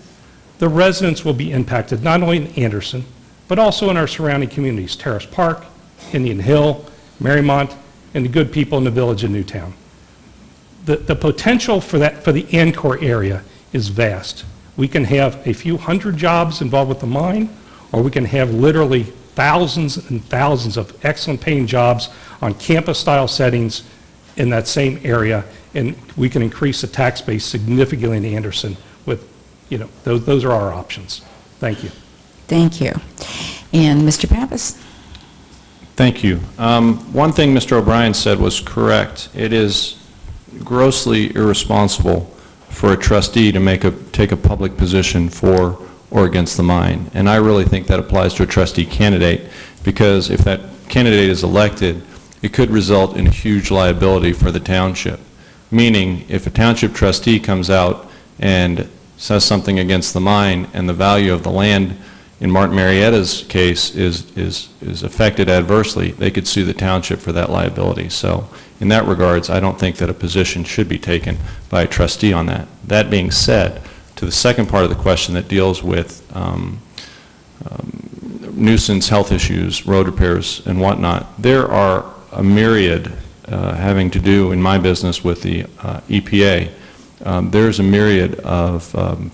The residents will be impacted, not only in Anderson, but also in our surrounding communities, Terrace Park, Indian Hill, Marymount, and the good people in the village of Newtown. The potential for the Ancor area is vast. We can have a few hundred jobs involved with the mine, or we can have literally thousands and thousands of excellent paying jobs on campus-style settings in that same area, and we can increase the tax base significantly in Anderson with, those are our options. Thank you. Thank you. And Mr. Pappas? Thank you. One thing Mr. O'Brien said was correct. It is grossly irresponsible for a trustee to take a public position for or against the mine. And I really think that applies to a trustee candidate, because if that candidate is elected, it could result in a huge liability for the township. Meaning, if a township trustee comes out and says something against the mine and the value of the land in Martin Marietta's case is affected adversely, they could sue the township for that liability. So in that regards, I don't think that a position should be taken by a trustee on that. That being said, to the second part of the question that deals with nuisance health issues, road repairs, and whatnot, there are a myriad having to do in my business with the EPA. There's a myriad of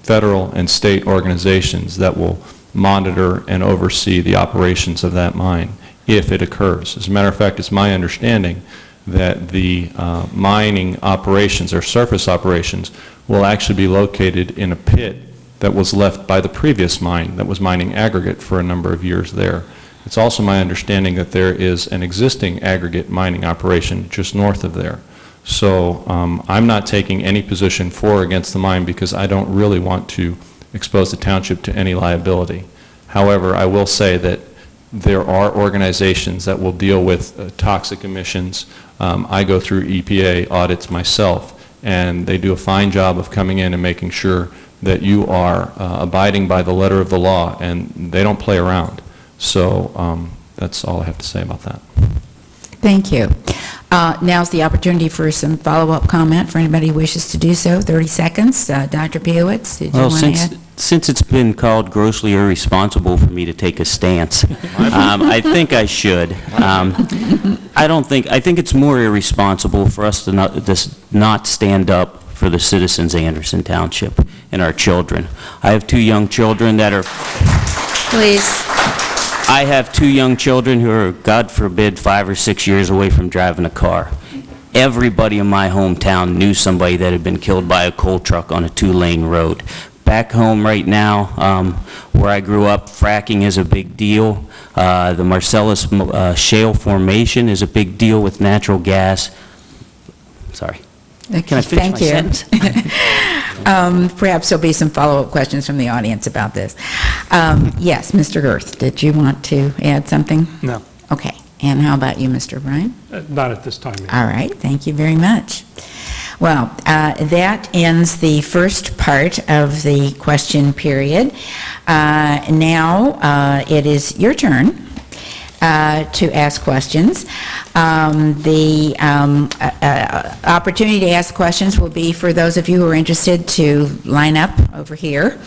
federal and state organizations that will monitor and oversee the operations of that mine if it occurs. As a matter of fact, it's my understanding that the mining operations or surface operations will actually be located in a pit that was left by the previous mine that was mining aggregate for a number of years there. It's also my understanding that there is an existing aggregate mining operation just north of there. So I'm not taking any position for or against the mine because I don't really want to expose the township to any liability. However, I will say that there are organizations that will deal with toxic emissions. I go through EPA audits myself, and they do a fine job of coming in and making sure that you are abiding by the letter of the law, and they don't play around. So that's all I have to say about that. Thank you. Now's the opportunity for some follow-up comment for anybody who wishes to do so. 30 seconds. Dr. Piowitz, did you want to add? Since it's been called grossly irresponsible for me to take a stance, I think I should. I think it's more irresponsible for us to not stand up for the citizens of Anderson Township and our children. I have two young children that are... Please. I have two young children who are, God forbid, 5 or 6 years away from driving a car. Everybody in my hometown knew somebody that had been killed by a coal truck on a 2-lane road. Back home right now, where I grew up, fracking is a big deal. The Marcellus Shale Formation is a big deal with natural gas. Sorry. Can I finish my sentence? Perhaps there'll be some follow-up questions from the audience about this. Yes, Mr. Girth, did you want to add something? No. Okay. And how about you, Mr. O'Brien? Not at this time. All right. Thank you very much. Well, that ends the first part of the question period. Now it is your turn to ask questions. The opportunity to ask questions will be for those of you who are interested to line up over here.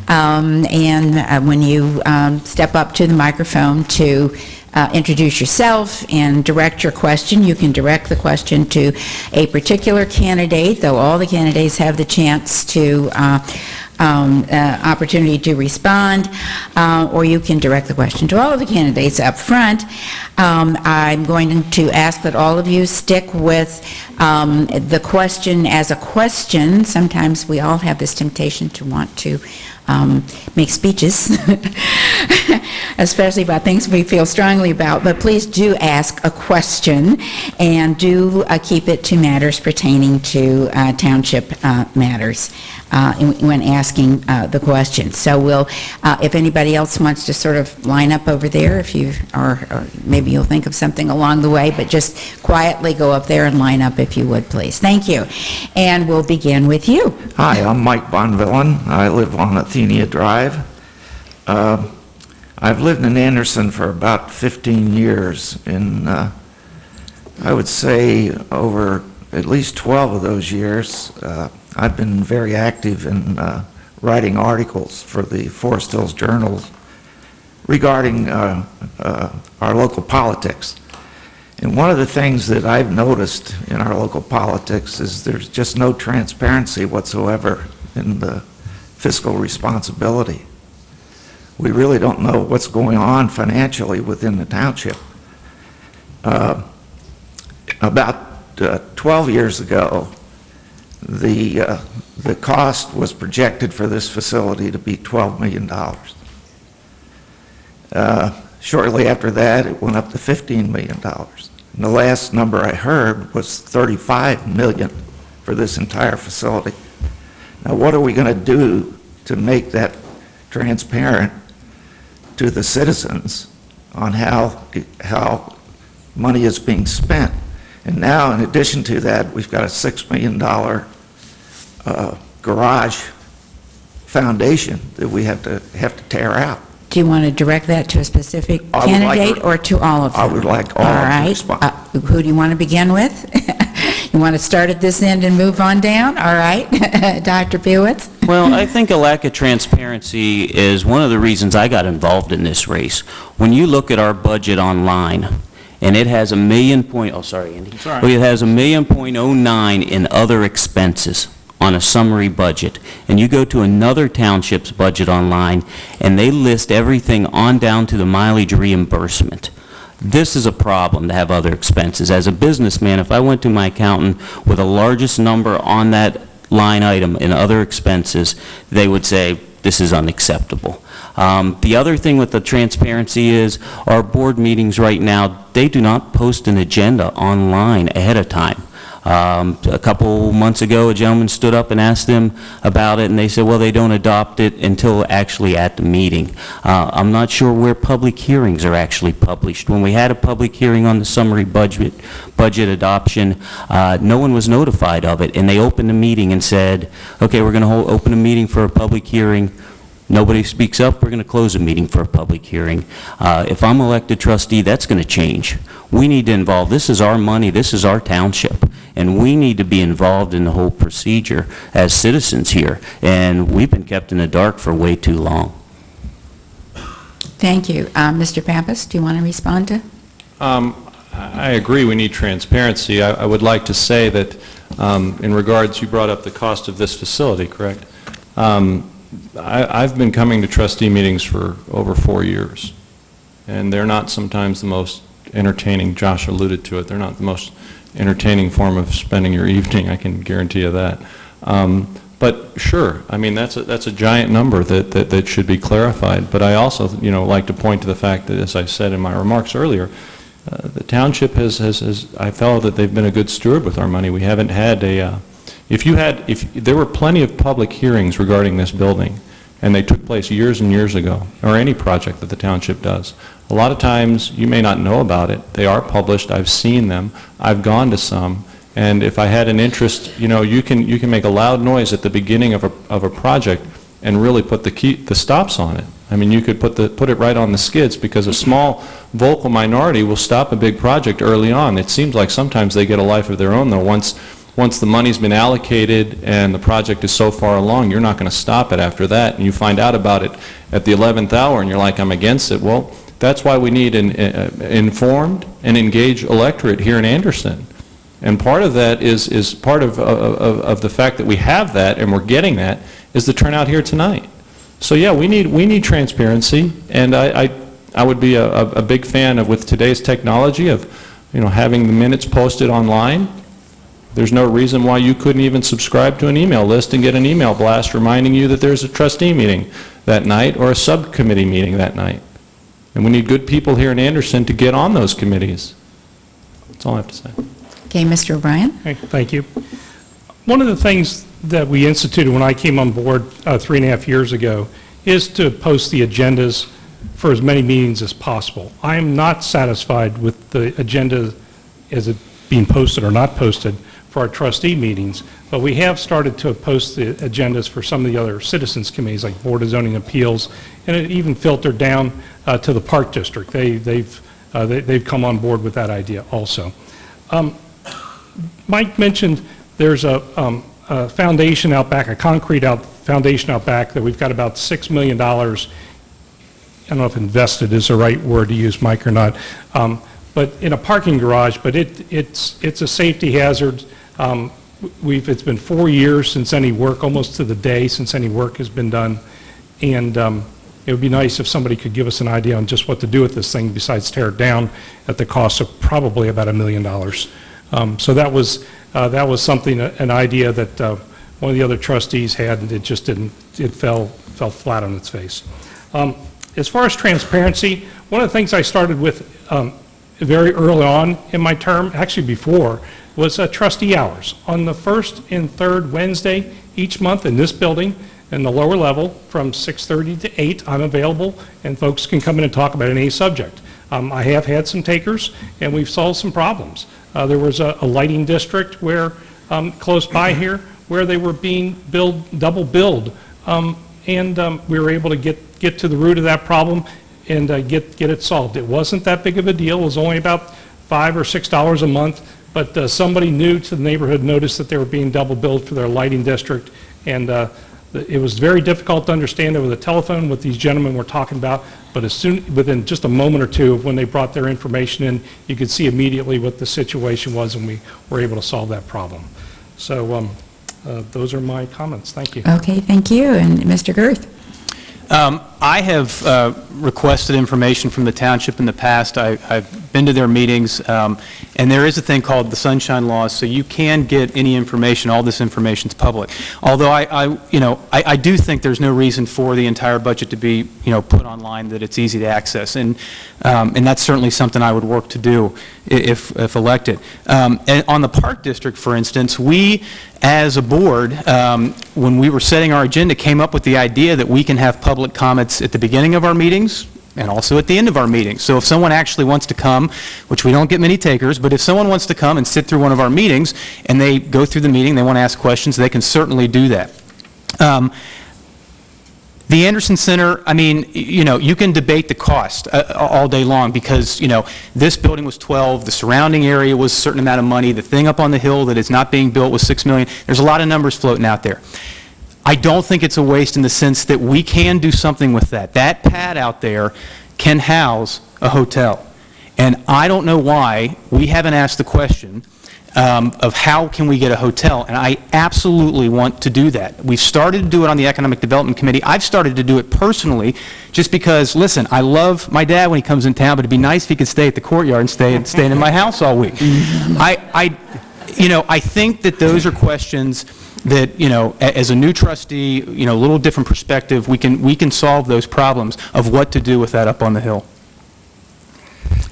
And when you step up to the microphone to introduce yourself and direct your question, you can direct the question to a particular candidate, though all the candidates have the chance to opportunity to respond, or you can direct the question to all of the candidates up front. I'm going to ask that all of you stick with the question as a question. Sometimes we all have this temptation to want to make speeches, especially about things we feel strongly about, but please do ask a question and do keep it to matters pertaining to township matters when asking the question. So we'll, if anybody else wants to sort of line up over there, if you or maybe you'll think of something along the way, but just quietly go up there and line up if you would, please. Thank you. And we'll begin with you. Hi, I'm Mike Bonvillain. I live on Athenia Drive. I've lived in Anderson for about 15 years, and I would say over at least 12 of those years, I've been very active in writing articles for the Forest Hills Journal regarding our local politics. And one of the things that I've noticed in our local politics is there's just no transparency whatsoever in the fiscal responsibility. we really don't know what's going on financially within the township. About 12 years ago, the cost was projected for this facility to be $12 million. Shortly after that, it went up to $15 million. And the last number I heard was $35 million for this entire facility. Now, what are we going to do to make that transparent to the citizens on how money is being spent? And now, in addition to that, we've got a $6 million garage foundation that we have to tear out. Do you want to direct that to a specific I would like candidate or to all of them? I would like all of them to right. respond. Who do you want to begin with? You want to start at this end and move on down? All right. Dr. Pewitz? Well, I think a lack of transparency is one of the reasons I got involved in this race. When you look at our budget online, and it has $1 million oh, sorry, Andy. It's all right. Well, it has $1.09 million in other expenses on a summary budget, and you go to another township's budget online, and they list everything on down to the mileage reimbursement. This is a problem to have other expenses. As a businessman, if I went to my accountant with the largest number on that line item in other expenses, they would say, this is unacceptable. The other thing with the transparency is our board meetings right now, they do not post an agenda online ahead of time. A couple months ago, a gentleman stood up and asked them about it, and they said, well, they don't adopt it until actually at the meeting. I'm not sure where public hearings are actually published. When we had a public hearing on the summary budget adoption, no one was notified of it, and they opened the meeting and said, okay, we're going to open a meeting for a public hearing. Nobody speaks up, we're going to close a meeting for a public hearing. If I'm elected trustee, that's going to change. We need to involve, this is our money, this is our township, and we need to be involved in the whole procedure as citizens here, and we've been kept in the dark for way too long. Thank you. Mr. Pappas, do you want to respond to? I agree we need transparency. I would like to say that in regards, you brought up the cost of this facility, correct? I've been coming to trustee meetings for over 4 years, and they're not sometimes the most entertaining. Josh alluded to it. They're not the most entertaining form of spending your evening, I can guarantee you that. But sure, I mean, that's a giant number that should be clarified. But I also, like to point to the fact that, as I said in my remarks earlier, the township has I felt that they've been a good steward with our money. We haven't had a, if there were plenty of public hearings regarding this building, and they took place years and years ago, or any project that the township does. A lot of times, you may not know about it. They are published. I've seen them. I've gone to some. And if I had an interest, you can make a loud noise at the beginning of a project and really put the stops on it. I mean, you could put it right on the skids, because a small vocal minority will stop a big project early on. It seems like sometimes they get a life of their own, though. Once the money's been allocated and the project is so far along, you're not going to stop it after that. And you find out about it at the 11th hour, and you're like, I'm against it. Well, that's why we need an informed and engaged electorate here in Anderson. And part of that is part of the fact that we have that and we're getting that is the turnout here tonight. So yeah, we need transparency, and I would be a big fan of, with today's technology, of having the minutes posted online. There's no reason why you couldn't even subscribe to an email list and get an email blast reminding you that there's a trustee meeting that night or a subcommittee meeting that night. And we need good people here in Anderson to get on those committees. That's all I have to say. Okay, Mr. O'Brien? Okay, thank you. One of the things that we instituted when I came on board 3.5 years ago is to post the agendas for as many meetings as possible. I am not satisfied with the agenda as it being posted or not posted for our trustee meetings, but we have started to post the agendas for some of the other citizens committees, like Board of Zoning Appeals, and it even filtered down to the Park District. They've come on board with that idea also. Mike mentioned there's a foundation out back, a concrete foundation out back, that we've got about $6 million. I don't know if invested is the right word to use, Mike, or not, but in a parking garage. But it's a safety hazard. It's been 4 years since any work, almost to the day, since any work has been done, and it would be nice if somebody could give us an idea on just what to do with this thing besides tear it down at the cost of probably about $1 million. So that was something, an idea that one of the other trustees had, and it just didn't, it fell flat on its face. As far as transparency, one of the things I started with very early on in my term, actually before, was trustee hours. On the first and third Wednesday each month in this building, in the lower level, from 6:30 to 8, I'm available, and folks can come in and talk about any subject. I have had some takers, and we've solved some problems. There was a lighting district where, close by here, where they were being double billed, and we were able to get to the root of that problem and get it solved. It wasn't that big of a deal. It was only about $5 or $6 a month, but somebody new to the neighborhood noticed that they were being double billed for their lighting district, and it was very difficult to understand over the telephone what these gentlemen were talking about, but within just a moment or two of when they brought their information in, you could see immediately what the situation was, and we were able to solve that problem. So those are my comments. Thank you. Okay, thank you. And Mr. Girth? I have requested information from the township in the past. I've been to their meetings, and there is a thing called the Sunshine Law, so you can get any information. All this information is public. Although I do think there's no reason for the entire budget to be put online, that it's easy to access, and that's certainly something I would work to do if elected. And on the Park District, for instance, we, as a board, when we were setting our agenda, came up with the idea that we can have public comments at the beginning of our meetings and also at the end of our meetings. So if someone actually wants to come, which we don't get many takers, but if someone wants to come and sit through one of our meetings and they go through the meeting, they want to ask questions, they can certainly do that. The Anderson Center, I mean, you can debate the cost all day long because, this building was 12, the surrounding area was a certain amount of money, the thing up on the hill that is not being built was $6 million. There's a lot of numbers floating out there. I don't think it's a waste in the sense that we can do something with that. That pad out there can house a hotel. And I don't know why we haven't asked the question of how can we get a hotel, and I absolutely want to do that. We've started to do it on the Economic Development Committee. I've started to do it personally just because, listen, I love my dad when he comes in town, but it'd be nice if he could stay at the courtyard and stay in my house all week. I think that those are questions that, as a new trustee, a little different perspective, we can solve those problems of what to do with that up on the hill.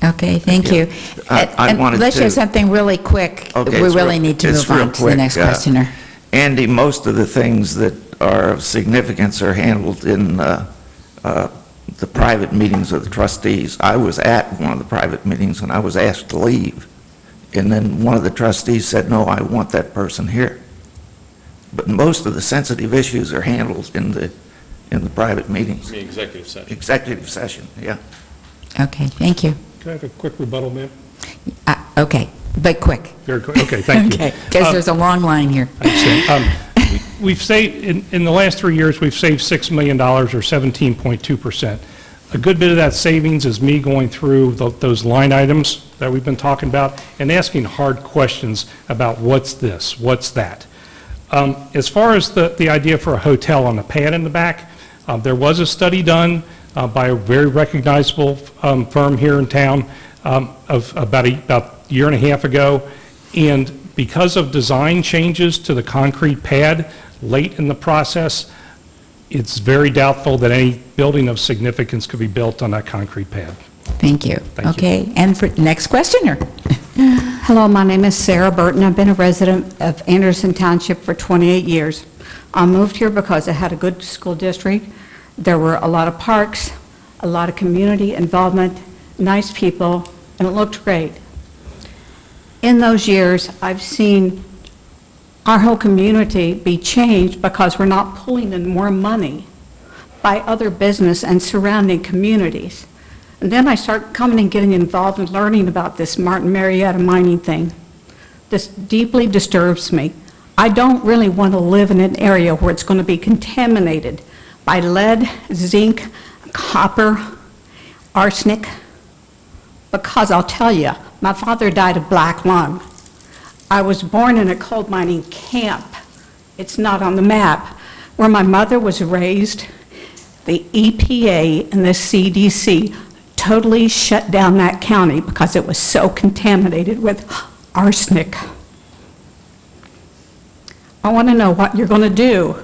Okay, thank you. I wanted let's to- share something really quick. Okay, we it's really real- need to it's move real on to the quick. next questioner. Andy, most of the things that are of significance are handled in the private meetings of the trustees. I was at one of the private meetings and I was asked to leave. And then one of the trustees said, no, I want that person here. But most of the sensitive issues are handled in the private meetings. The executive session. Executive session, yeah. Okay, thank you. Can I have a quick rebuttal, ma'am? Okay, but quick. Very quick. Okay, thank you. Okay, because there's a long line here. I understand. We've saved, in the last 3 years, we've saved $6 million, or 17.2%. A good bit of that savings is me going through those line items that we've been talking about and asking hard questions about what's this, what's that. As far as the idea for a hotel on the pad in the back, there was a study done by a very recognizable firm here in town of about a year and a half ago, and because of design changes to the concrete pad late in the process, it's very doubtful that any building of significance could be built on that concrete pad. Thank you. Thank you. Okay, and for next questioner. Hello, my name is Sarah Burton. I've been a resident of Anderson Township for 28 years. I moved here because it had a good school district. There were a lot of parks, a lot of community involvement, nice people, and it looked great. In those years, I've seen our whole community be changed because we're not pulling in more money by other business and surrounding communities. And then I start coming and getting involved and learning about this Martin Marietta mining thing. This deeply disturbs me. I don't really want to live in an area where it's going to be contaminated by lead, zinc, copper, arsenic, because I'll tell you, my father died of black lung. I was born in a coal mining camp. It's not on the map. Where my mother was raised, the EPA and the CDC totally shut down that county because it was so contaminated with arsenic. I want to know what you're going to do.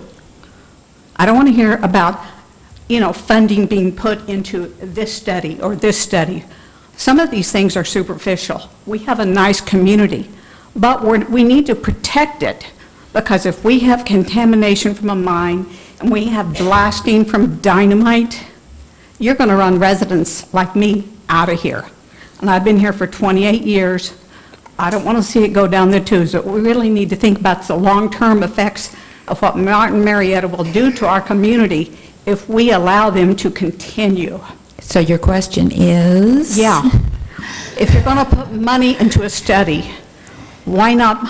I don't want to hear about, funding being put into this study or this study. Some of these things are superficial. We have a nice community, but we need to protect it, because if we have contamination from a mine and we have blasting from dynamite, you're going to run residents like me out of here. And I've been here for 28 years. I don't want to see it go down the tubes, but we really need to think about the long-term effects of what Martin Marietta will do to our community if we allow them to continue. So your question is? Yeah. If you're going to put money into a study, why not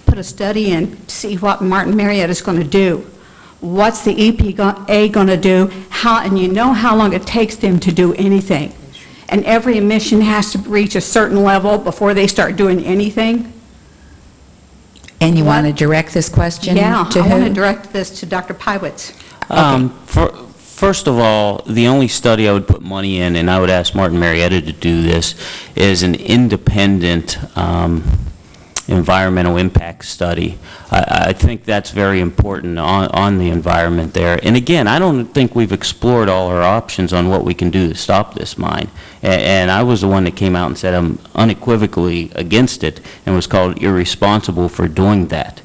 put a study in to see what Martin Marietta is going to do? What's the EPA going to do? And you know how long it takes them to do anything. And every emission has to reach a certain level before they start doing anything. And you want to direct this question Yeah, to I who? want to direct this to Dr. Pywitz. First of all, the only study I would put money in, and I would ask Martin Marietta to do this, is an independent environmental impact study. I think that's very important on the environment there. And again, I don't think we've explored all our options on what we can do to stop this mine. And I was the one that came out and said I'm unequivocally against it and was called irresponsible for doing that.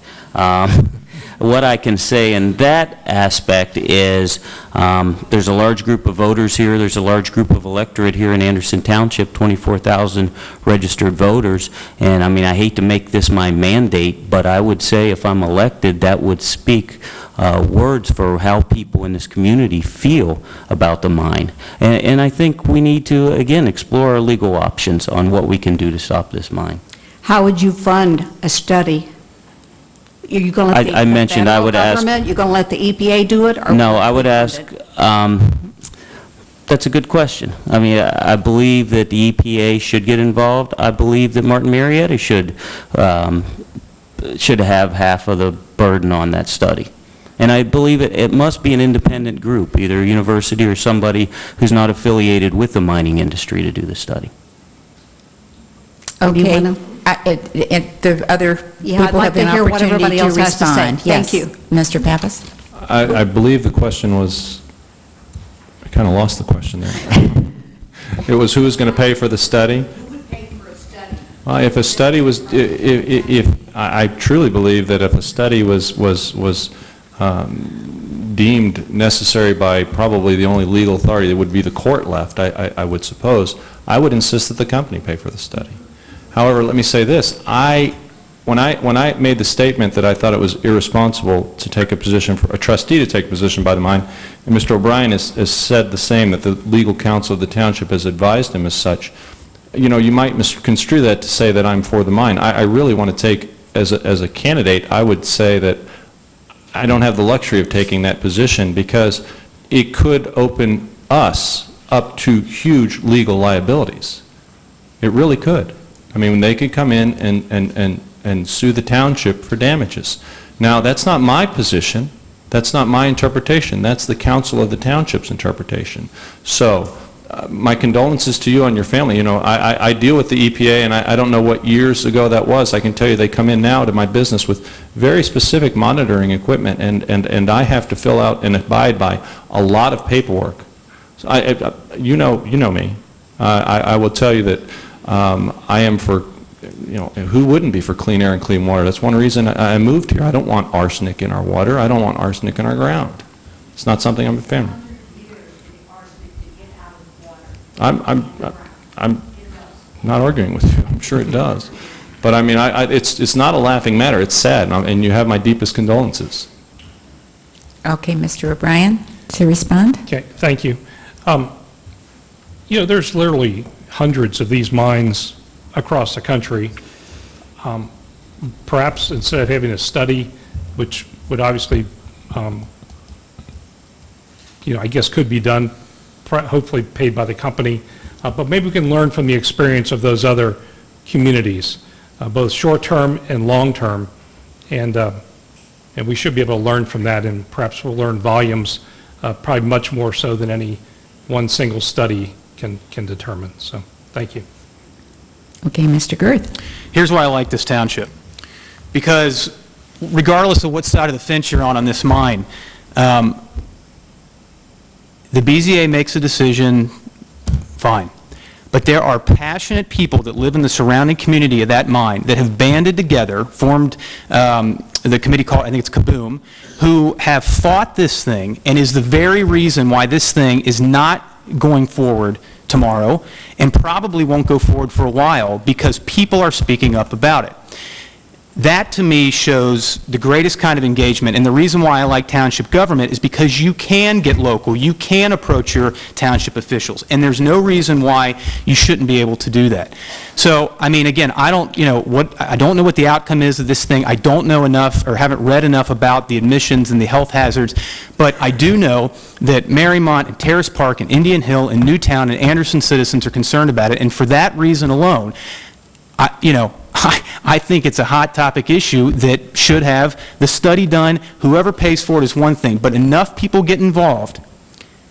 What I can say in that aspect is there's a large group of voters here, there's a large group of electorate here in Anderson Township, 24,000 registered voters, and I mean, I hate to make this my mandate, but I would say if I'm elected, that would speak words for how people in this community feel about the mine. And I think we need to, again, explore our legal options on what we can do to stop this mine. How would you fund a study? Are you going to let the I mentioned I would ask- government, you're going to let the EPA do it? Or No, I would ask, that's a good question. I mean, I believe that the EPA should get involved. I believe that Martin Marietta should have half of the burden on that study. And I believe it must be an independent group, either a university or somebody who's not affiliated with the mining industry to do the study. Do you Okay. wanna- The other Yeah, I'd people like have to an hear what opportunity everybody to else has to say. respond. Thank Yes. you. Mr. Pappas? I believe the question was, I kind of lost the question there. It was who was going to pay for the study? Who would pay for a study? If a study was, I truly believe that if a study was deemed necessary by probably the only legal authority, it would be the court left, I would suppose, I would insist that the company pay for the study. However, let me say this, when I made the statement that I thought it was irresponsible to take a position, for a trustee to take a position by the mine, and Mr. O'Brien has said the same, that the legal counsel of the township has advised him as such, you might misconstrue that to say that I'm for the mine. I really want to take, as a candidate, I would say that I don't have the luxury of taking that position because it could open us up to huge legal liabilities. It really could. I mean, they could come in and sue the township for damages. Now, that's not my position. That's not my interpretation. That's the council of the township's interpretation. So, my condolences to you and your family. I deal with the EPA, and I don't know what years ago that was. I can tell you they come in now to my business with very specific monitoring equipment, and I have to fill out and abide by a lot of paperwork. So you know me. I will tell you that I am for, who wouldn't be for clean air and clean water? That's one reason I moved here. I don't want arsenic in our water. I don't want arsenic in our ground. It's not something I'm a fan of. I'm not arguing with you. I'm sure it does. But I mean, it's not a laughing matter. It's sad, and you have my deepest condolences. Okay, Mr. O'Brien, to respond? Okay, thank you. There's literally hundreds of these mines across the country. Perhaps instead of having a study, which would obviously, I guess could be done, hopefully paid by the company, but maybe we can learn from the experience of those other communities, both short-term and long-term, and we should be able to learn from that, and perhaps we'll learn volumes probably much more so than any one single study can determine. So, thank you. Okay, Mr. Girth. Here's why I like this township. Because regardless of what side of the fence you're on this mine, the BZA makes a decision, fine. But there are passionate people that live in the surrounding community of that mine that have banded together, formed the committee called, I think it's Kaboom, who have fought this thing and is the very reason why this thing is not going forward tomorrow and probably won't go forward for a while because people are speaking up about it. That, to me, shows the greatest kind of engagement, and the reason why I like township government is because you can get local, you can approach your township officials, and there's no reason why you shouldn't be able to do that. So, I mean, again, I don't know what the outcome is of this thing. I don't know enough or haven't read enough about the emissions and the health hazards, but I do know that Marymount and Terrace Park and Indian Hill and Newtown and Anderson citizens are concerned about it, and for that reason alone, I think it's a hot topic issue that should have the study done. Whoever pays for it is one thing, but enough people get involved,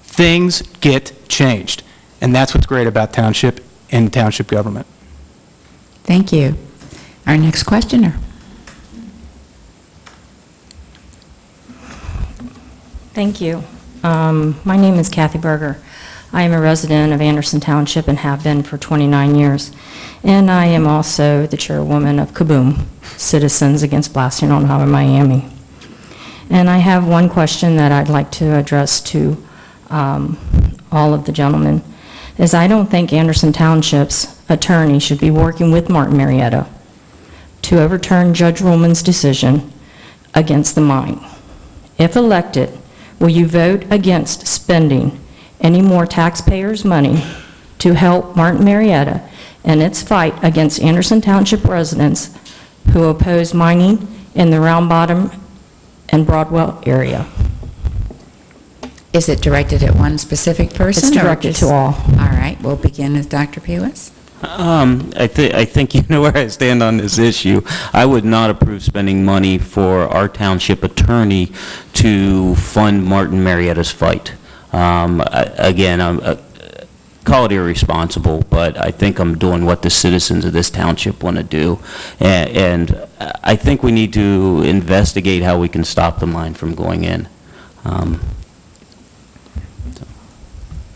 things get changed. And that's what's great about township and township government. Thank you. Our next questioner. Thank you. My name is Kathy Berger. I am a resident of Anderson Township and have been for 29 years. And I am also the chairwoman of Kaboom, Citizens Against Blasting on Highway Miami. And I have one question that I'd like to address to all of the gentlemen, is I don't think Anderson Township's attorney should be working with Martin Marietta to overturn Judge Ruhlman's decision against the mine. If elected, will you vote against spending any more taxpayers' money to help Martin Marietta in its fight against Anderson Township residents who oppose mining in the Round Bottom and Broadwell area? Is it directed at one specific person? It's or directed just- to all. All right, we'll begin with Dr. Pewis. I think you know where I stand on this issue. I would not approve spending money for our township attorney to fund Martin Marietta's fight. Again, call it irresponsible, but I think I'm doing what the citizens of this township want to do. And I think we need to investigate how we can stop the mine from going in.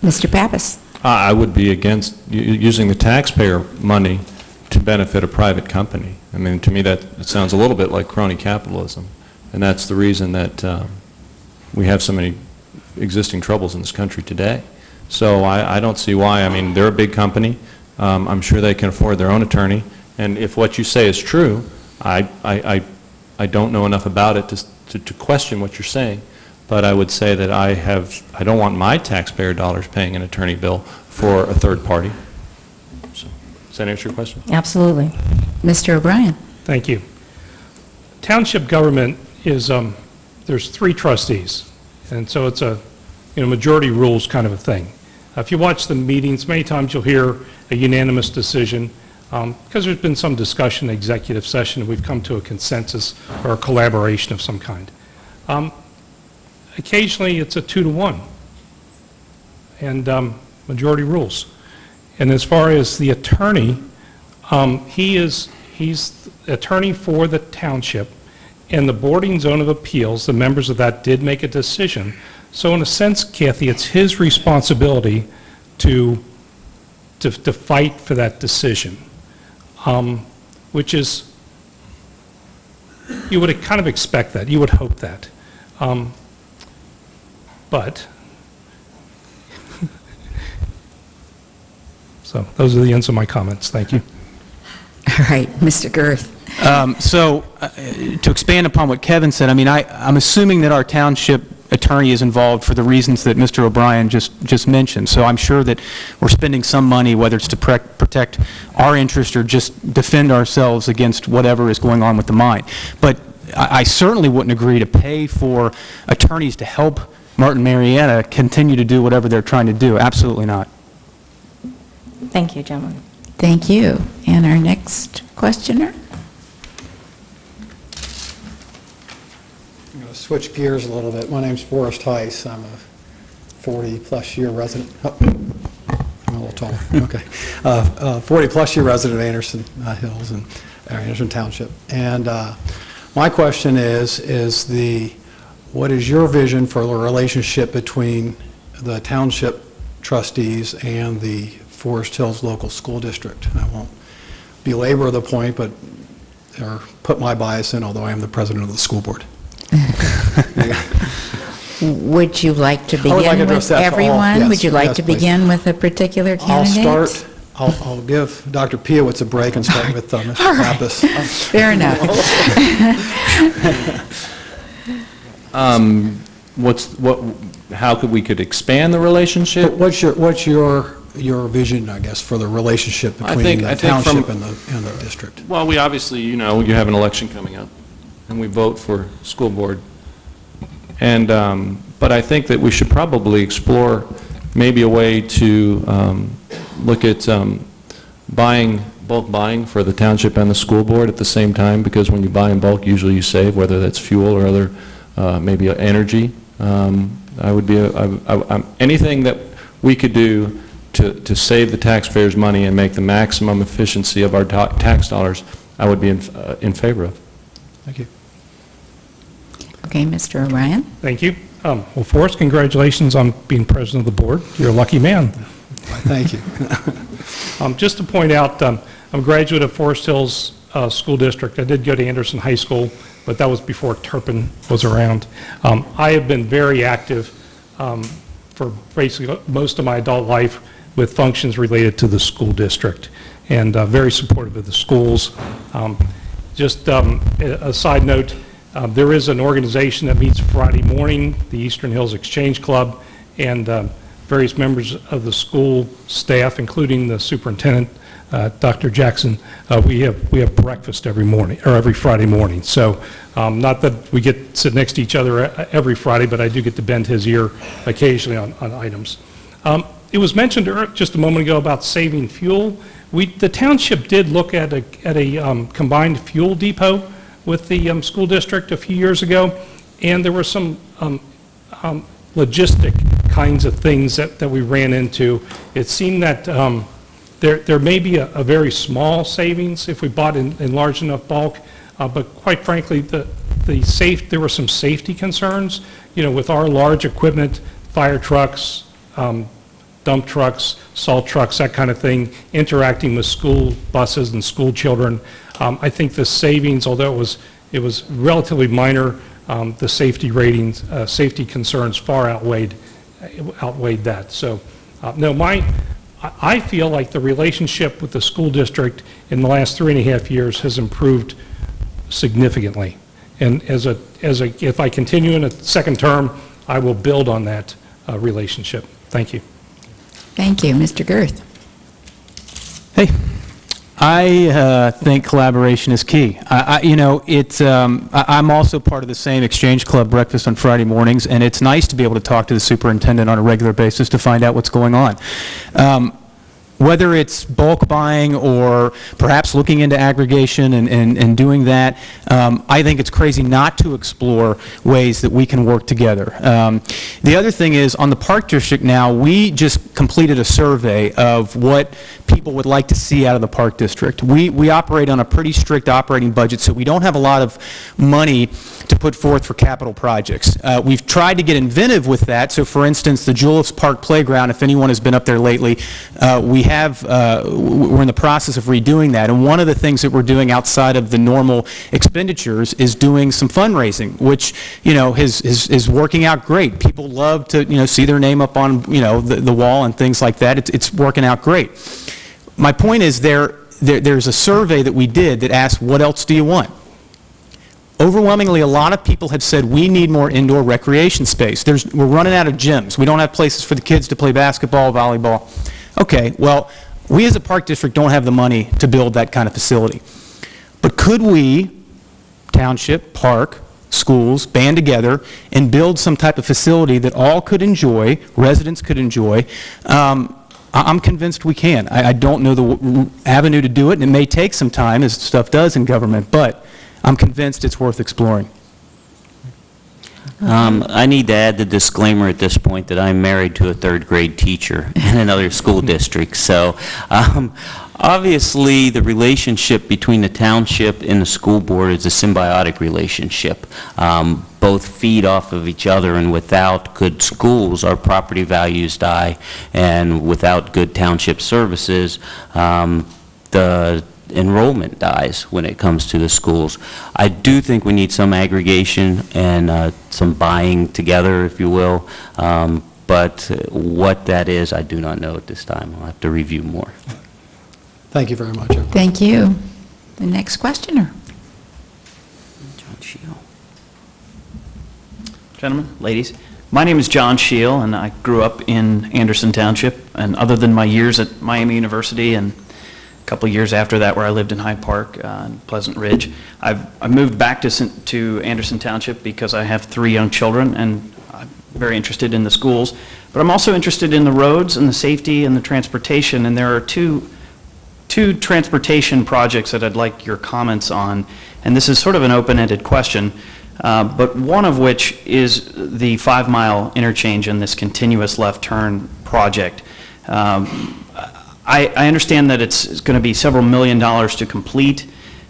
Mr. Pappas. I would be against using the taxpayer money to benefit a private company. I mean, to me, that sounds a little bit like crony capitalism, and that's the reason that we have so many existing troubles in this country today. So I don't see why. I mean, they're a big company. I'm sure they can afford their own attorney, and if what you say is true, I don't know enough about it to question what you're saying. But I would say that I don't want my taxpayer dollars paying an attorney bill for a third party. So, does that answer your question? Absolutely. Mr. O'Brien. Thank you. Township government is, there's 3 trustees, and so it's a, majority rules kind of a thing. If you watch the meetings, many times you'll hear a unanimous decision, because there's been some discussion in executive session, and we've come to a consensus or a collaboration of some kind. Occasionally, it's a 2-to-1, and majority rules. And as far as the attorney, he's attorney for the township, and the boarding zone of appeals, the members of that did make a decision. So in a sense, Kathy, it's his responsibility to fight for that decision, which is, you would kind of expect that, you would hope that. But, so those are the ends of my comments. Thank you. All right, Mr. Girth. To expand upon what Kevin said, I mean, I'm assuming that our township attorney is involved for the reasons that Mr. O'Brien just mentioned. So I'm sure that we're spending some money, whether it's to protect our interest or just defend ourselves against whatever is going on with the mine. But I certainly wouldn't agree to pay for attorneys to help Martin Marietta continue to do whatever they're trying to do. Absolutely not. Thank you, gentlemen. Thank you. And our next questioner. I'm going to switch gears a little bit. My name's Forrest Heiss. I'm a 40-plus year resident. Oh, I'm a little taller. Okay. 40-plus year resident of Anderson Hills and Anderson Township. And my question is what is your vision for the relationship between the township trustees and the Forest Hills Local School District? I won't belabor the point, but or put my bias in, although I am the president of the school board. Would you like to would like begin to address with that to all. everyone? Yes, Would you like yes, to please. begin with a particular candidate? I'll give Dr. Piowitz a break and start with Mr. Pappas. Fair enough. How could we expand the relationship? What's your vision, I guess, for the relationship between the township and the district? Well, we obviously, you have an election coming up, and we vote for school board. And, but I think that we should probably explore maybe a way to look at bulk buying for the township and the school board at the same time, because when you buy in bulk, usually you save, whether that's fuel or other, maybe energy. Anything that we could do to save the taxpayers' money and make the maximum efficiency of our tax dollars, I would be in favor of. Thank you. Okay, Mr. O'Brien. Thank you. Well, Forrest, congratulations on being president of the board. You're a lucky man. Thank you. Just to point out, I'm a graduate of Forest Hills School District. I did go to Anderson High School, but that was before Turpin was around. I have been very active for basically most of my adult life with functions related to the school district, and very supportive of the schools. Just a side note, there is an organization that meets Friday morning, the Eastern Hills Exchange Club, and various members of the school staff, including the superintendent, Dr. Jackson. We have breakfast every morning, or every Friday morning. So not that we get to sit next to each other every Friday, but I do get to bend his ear occasionally on items. It was mentioned just a moment ago about saving fuel. The township did look at a combined fuel depot with the school district a few years ago, and there were some logistic kinds of things that we ran into. It seemed that there may be a very small savings if we bought in large enough bulk, but quite frankly, there were some safety concerns, with our large equipment, fire trucks, dump trucks, salt trucks, that kind of thing, interacting with school buses and school children. I think the savings, although it was relatively minor, the safety ratings, safety concerns far outweighed that. So, no, I feel like the relationship with the school district in the last 3.5 years has improved significantly. And if I continue in a second term, I will build on that relationship. Thank you. Thank you. Mr. Girth. Hey, I think collaboration is key. I'm also part of the same Exchange Club breakfast on Friday mornings, and it's nice to be able to talk to the superintendent on a regular basis to find out what's going on. Whether it's bulk buying or perhaps looking into aggregation and doing that, I think it's crazy not to explore ways that we can work together. The other thing is, on the Park District now, we just completed a survey of what people would like to see out of the Park District. We operate on a pretty strict operating budget, so we don't have a lot of money to put forth for capital projects. We've tried to get inventive with that. So, for instance, the Julius Park Playground, if anyone has been up there lately, we're in the process of redoing that. And one of the things that we're doing outside of the normal expenditures is doing some fundraising, which, is working out great. People love to, see their name up on, the wall and things like that. It's working out great. My point is there's a survey that we did that asked, what else do you want? Overwhelmingly, a lot of people have said we need more indoor recreation space. We're running out of gyms. We don't have places for the kids to play basketball, volleyball. Okay, well, we as a park district don't have the money to build that kind of facility. But could we, township, park, schools, band together and build some type of facility that all could enjoy, residents could enjoy? I'm convinced we can. I don't know the avenue to do it, and it may take some time, as stuff does in government, but I'm convinced it's worth exploring. I need to add the disclaimer at this point that I'm married to a third-grade teacher in another school district. So obviously, the relationship between the township and the school board is a symbiotic relationship. Both feed off of each other, and without good schools, our property values die, and without good township services, the enrollment dies when it comes to the schools. I do think we need some aggregation and some buying together, if you will, but what that is, I do not know at this time. I'll have to review more. Thank you very much, everyone. Thank you. The next questioner. John Shield. Gentlemen, ladies, my name is John Scheel, and I grew up in Anderson Township, and other than my years at Miami University and a couple of years after that where I lived in Hyde Park and Pleasant Ridge, I moved back to Anderson Township because I have 3 young children, and I'm very interested in the schools, but I'm also interested in the roads and the safety and the transportation, and there are two transportation projects that I'd like your comments on, and this is sort of an open-ended question. But one of which is the 5-mile interchange in this continuous left turn project. I understand that it's going to be several $1 million to complete,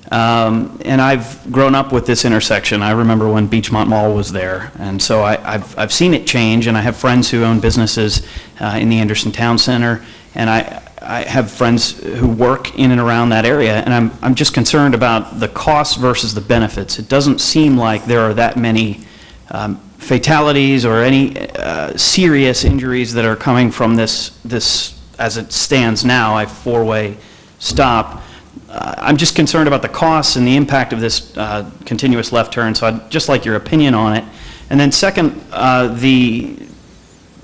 and I've grown up with this intersection. I remember when Beachmont Mall was there, and so I've seen it change, and I have friends who own businesses in the Anderson Town Center, and I have friends who work in and around that area, and I'm just concerned about the costs versus the benefits. It doesn't seem like there are that many fatalities or any serious injuries that are coming from this, as it stands now, a 4-way stop. I'm just concerned about the costs and the impact of this continuous left turn, so I'd just like your opinion on it. And then second,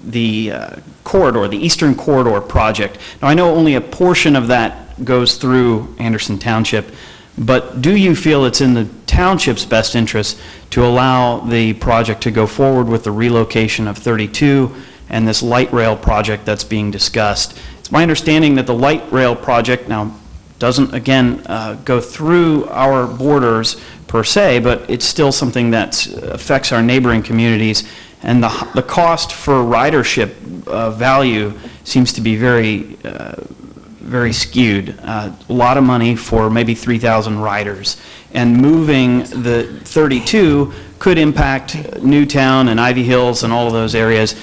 the corridor, the Eastern Corridor project. Now, I know only a portion of that goes through Anderson Township, but do you feel it's in the township's best interest to allow the project to go forward with the relocation of 32 and this light rail project that's being discussed? It's my understanding that the light rail project now doesn't, again, go through our borders per se, but it's still something that affects our neighboring communities, and the cost for ridership value seems to be very skewed. A lot of money for maybe 3,000 riders, and moving the 32 could impact Newtown and Ivy Hills and all of those areas.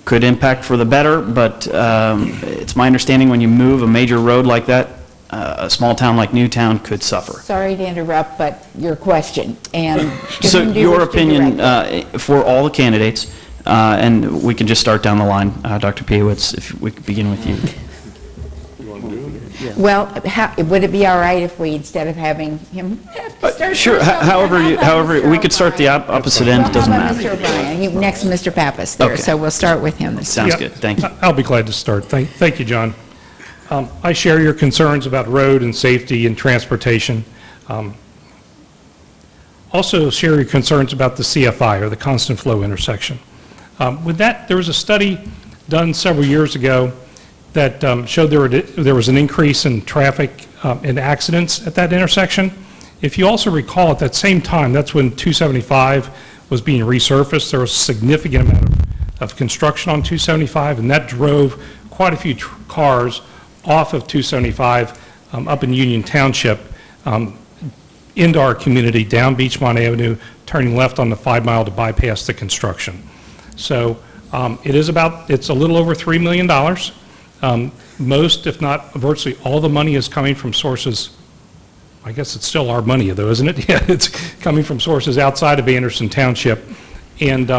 Could impact for the better, but it's my understanding when you move a major road like that, a small town like Newtown could suffer. Sorry to interrupt, but your question, and So your opinion for all the candidates, and we can just start down the line, Dr. Piewicz, if we could begin with you. Well, would it be all right if we, instead of having him start? Sure, however, we could start the opposite end, it doesn't matter. Mr. O'Brien, next Mr. Pappas there, Okay. so we'll start with him this time. Sounds good, thank you. I'll be glad to start. Thank you, John. I share your concerns about road and safety and transportation. Also share your concerns about the CFI, or the constant flow intersection. With that, there was a study done several years ago that showed there was an increase in traffic and accidents at that intersection. If you also recall, at that same time, that's when 275 was being resurfaced. There was a significant amount of construction on 275, and that drove quite a few cars off of 275 up in Union Township into our community, down Beachmont Avenue, turning left on the 5 Mile to bypass the construction. So it's a little over $3 million. Most, if not virtually all the money is coming from sources, I guess it's still our money though, isn't it? Yeah, it's coming from sources outside of Anderson Township. And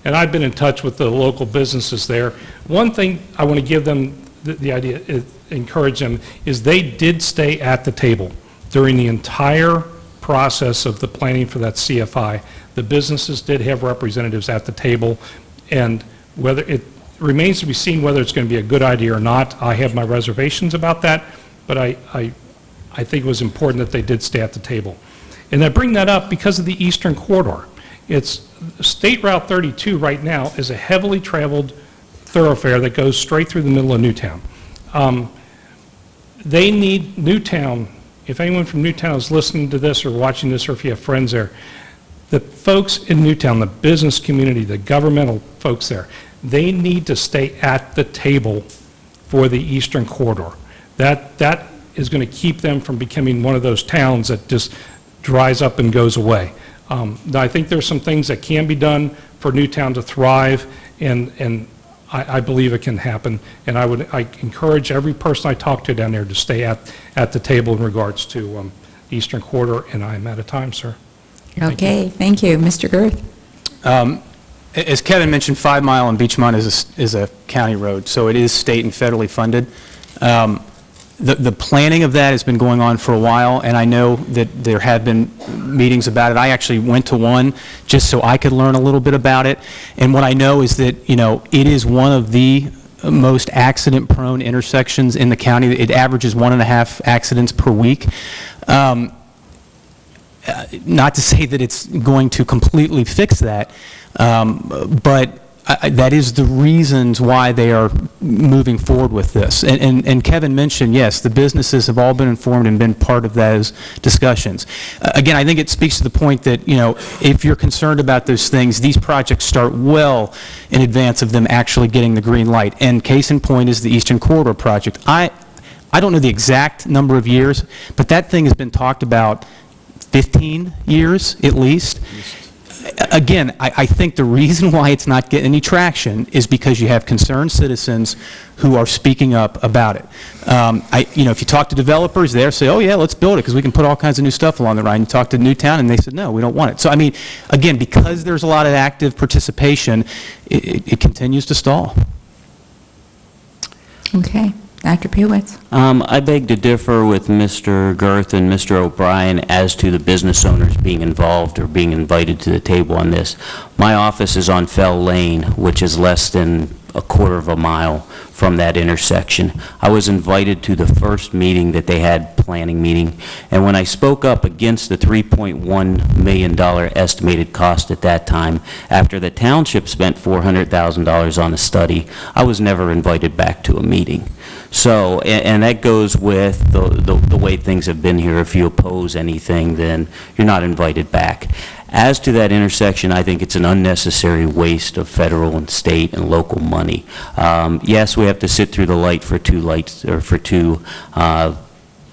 I've been in touch with the local businesses there. One thing I want to give them the idea, encourage them, is they did stay at the table during the entire process of the planning for that CFI. The businesses did have representatives at the table, and whether it remains to be seen whether it's going to be a good idea or not. I have my reservations about that, but I think it was important that they did stay at the table. And I bring that up because of the Eastern Corridor. It's State Route 32 right now is a heavily traveled thoroughfare that goes straight through the middle of Newtown. They need Newtown. If anyone from Newtown is listening to this or watching this, or if you have friends there, the folks in Newtown, the business community, the governmental folks there, they need to stay at the table for the Eastern Corridor. That is going to keep them from becoming one of those towns that just dries up and goes away. I think there's some things that can be done for Newtown to thrive, and I believe it can happen. And I encourage every person I talk to down there to stay at the table in regards to Eastern Corridor, and I'm out of time, sir. Okay, thank you. Mr. Girth? As Kevin mentioned, 5 Mile and Beachmont is a county road, so it is state and federally funded. The planning of that has been going on for a while, and I know that there have been meetings about it. I actually went to one just so I could learn a little bit about it, and what I know is that, it is one of the most accident-prone intersections in the county. It averages 1.5 accidents per week. Not to say that it's going to completely fix that, but that is the reasons why they are moving forward with this. And Kevin mentioned, yes, the businesses have all been informed and been part of those discussions. Again, I think it speaks to the point that, if you're concerned about those things, these projects start well in advance of them actually getting the green light. And case in point is the Eastern Corridor project. I don't know the exact number of years, but that thing has been talked about 15 years at least. Again, I think the reason why it's not getting any traction is because you have concerned citizens who are speaking up about it. If you talk to developers, they'll say, oh yeah, let's build it because we can put all kinds of new stuff along the line. You talk to Newtown and they said, no, we don't want it. So again, because there's a lot of active participation, it continues to stall. Okay. Dr. Pewitz? I beg to differ with Mr. Girth and Mr. O'Brien as to the business owners being involved or being invited to the table on this. My office is on Fell Lane, which is less than a quarter of a mile from that intersection. I was invited to the first meeting that they had, planning meeting, and when I spoke up against the $3.1 million estimated cost at that time, after the township spent $400,000 on a study, I was never invited back to a meeting. So, and that goes with the way things have been here. If you oppose anything, then you're not invited back. As to that intersection, I think it's an unnecessary waste of federal and state and local money. Yes, we have to sit through the light for two light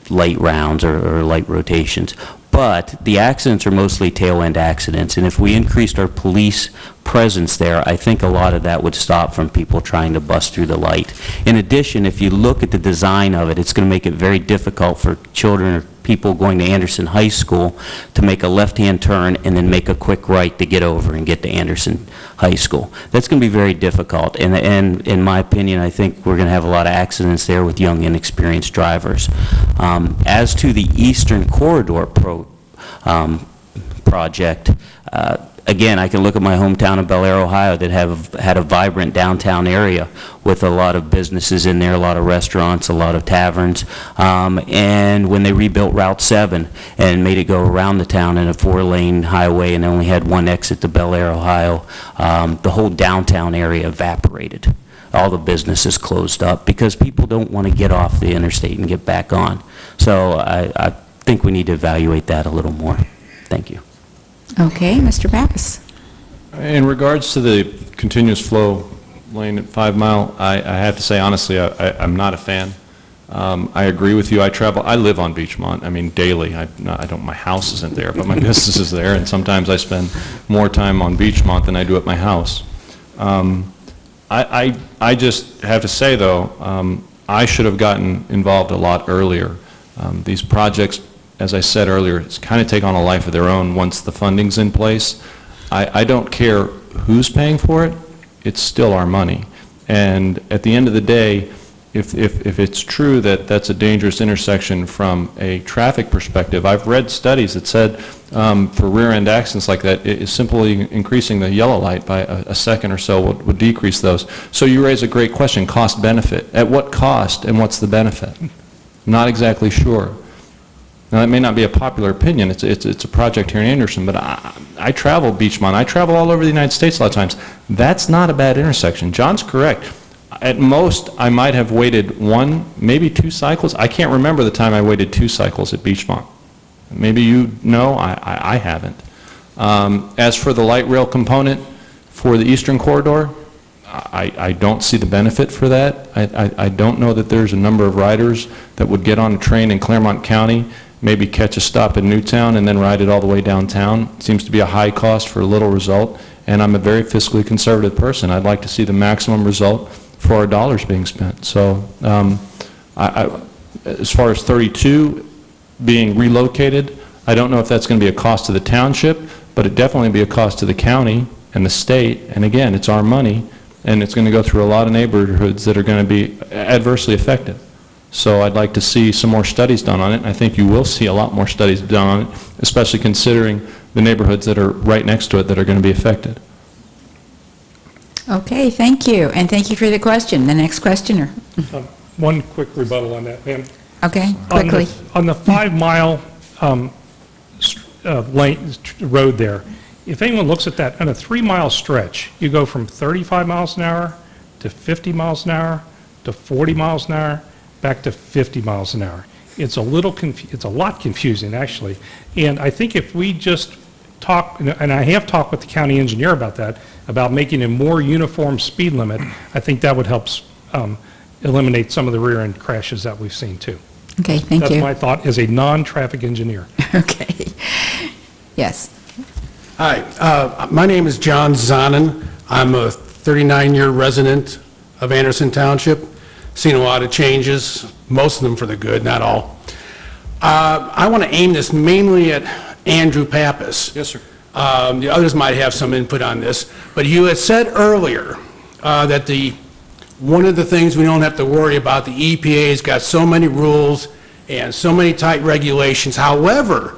rounds or light rotations, but the accidents are mostly tail-end accidents, and if we increased our police presence there, I think a lot of that would stop from people trying to bust through the light. In addition, if you look at the design of it, it's going to make it very difficult for children or people going to Anderson High School to make a left-hand turn and then make a quick right to get over and get to Anderson High School. That's going to be very difficult, and in my opinion, I think we're going to have a lot of accidents there with young, inexperienced drivers. As to the Eastern Corridor project, again, I can look at my hometown of Bel Air, Ohio, that have had a vibrant downtown area with a lot of businesses in there, a lot of restaurants, a lot of taverns. And when they rebuilt Route 7 and made it go around the town in a 4-lane highway and only had one exit to Bel Air, Ohio, the whole downtown area evaporated. All the businesses closed up because people don't want to get off the interstate and get back on. So I think we need to evaluate that a little more. Thank you. Okay, Mr. Bappas? In regards to the continuous flow lane at 5 Mile, I have to say, honestly, I'm not a fan. I agree with you. I live on Beachmont, daily. My house isn't there, but my business is there, and sometimes I spend more time on Beachmont than I do at my house. I just have to say, though, I should have gotten involved a lot earlier. These projects, as I said earlier, it's kind of take on a life of their own once the funding's in place. I don't care who's paying for it, it's still our money. And at the end of the day, if it's true that that's a dangerous intersection from a traffic perspective, I've read studies that said for rear-end accidents like that, simply increasing the yellow light by a second or so would decrease those. So you raise a great question, cost-benefit. At what cost and what's the benefit? Not exactly sure. Now, that may not be a popular opinion. It's a project here in Anderson, but I travel Beachmont. I travel all over the United States a lot of times. That's not a bad intersection. John's correct. At most, I might have waited 1, maybe 2 cycles. I can't remember the time I waited 2 cycles at Beachmont. Maybe you know, I haven't. As for the light rail component for the Eastern Corridor, I don't see the benefit for that. I don't know that there's a number of riders that would get on a train in Claremont County, maybe catch a stop in Newtown, and then ride it all the way downtown. It seems to be a high cost for little result, and I'm a very fiscally conservative person. I'd like to see the maximum result for our dollars being spent. So as far as 32 being relocated, I don't know if that's going to be a cost to the township, but it definitely be a cost to the county and the state. And again, it's our money, and it's going to go through a lot of neighborhoods that are going to be adversely affected. So I'd like to see some more studies done on it, and I think you will see a lot more studies done on it, especially considering the neighborhoods that are right next to it that are going to be affected. Okay, thank you, and thank you for the question. The next questioner. One quick rebuttal on that, ma'am. Okay, quickly. On the 5-mile road there, if anyone looks at that, on a 3-mile stretch, you go from 35 miles an hour to 50 miles an hour to 40 miles an hour, back to 50 miles an hour. It's a lot confusing, actually. And I think if we just talk, and I have talked with the county engineer about that, about making a more uniform speed limit, I think that would help eliminate some of the rear-end crashes that we've seen, too. Okay, thank you. That's my thought as a non-traffic engineer. Okay. Yes. Hi, my name is John Zonin. I'm a 39-year resident of Anderson Township. Seen a lot of changes, most of them for the good, not all. I want to aim this mainly at Andrew Pappas. Yes, sir. The others might have some input on this, but you had said earlier that one of the things we don't have to worry about, the EPA's got so many rules and so many tight regulations. However,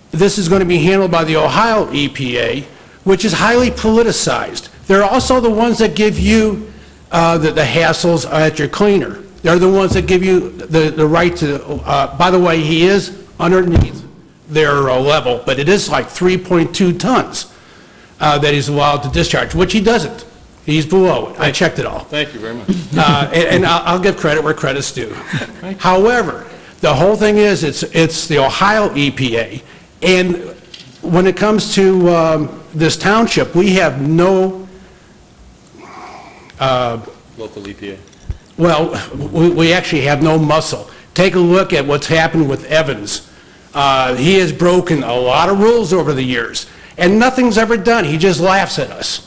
this is going to be handled by the Ohio EPA, which is highly politicized. They're also the ones that give you the hassles at your cleaner. They're the ones that give you the right to, by the way, he is underneath their level, but it is like 3.2 tons that he's allowed to discharge, which he doesn't. He's below it. I checked it all. Thank you very much. And I'll give credit where credit's due. However, the whole thing is, it's the Ohio EPA, and when it comes to this township, we have no Local EPA. well, we actually have no muscle. Take a look at what's happened with Evans. He has broken a lot of rules over the years, and nothing's ever done. He just laughs at us.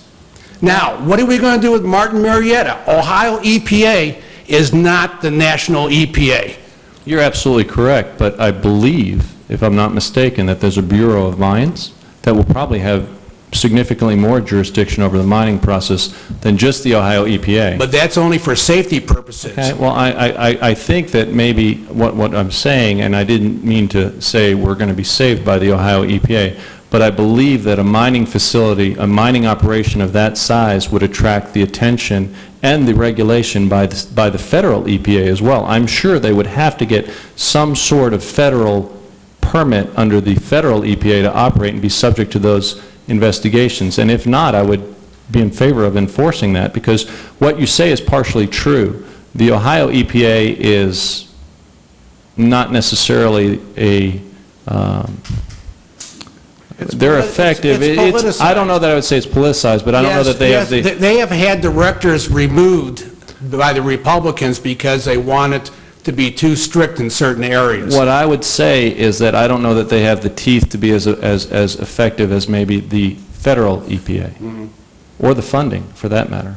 Now, what are we going to do with Martin Marietta? Ohio EPA is not the national EPA. You're absolutely correct, but I believe, if I'm not mistaken, that there's a Bureau of Mines that will probably have significantly more jurisdiction over the mining process than just the Ohio EPA. But that's only for safety purposes. Okay, well, I think that maybe what I'm saying, and I didn't mean to say we're going to be saved by the Ohio EPA, but I believe that a mining facility, a mining operation of that size would attract the attention and the regulation by the federal EPA as well. I'm sure they would have to get some sort of federal permit under the federal EPA to operate and be subject to those investigations. And if not, I would be in favor of enforcing that, because what you say is partially true. The Ohio EPA is not necessarily a they're effective. It's I don't know that I would say it's politicized, but I don't know that they have the... They have had directors removed by the Republicans because they wanted to be too strict in certain areas. What I would say is that I don't know that they have the teeth to be as effective as maybe the federal EPA, or the funding, for that matter.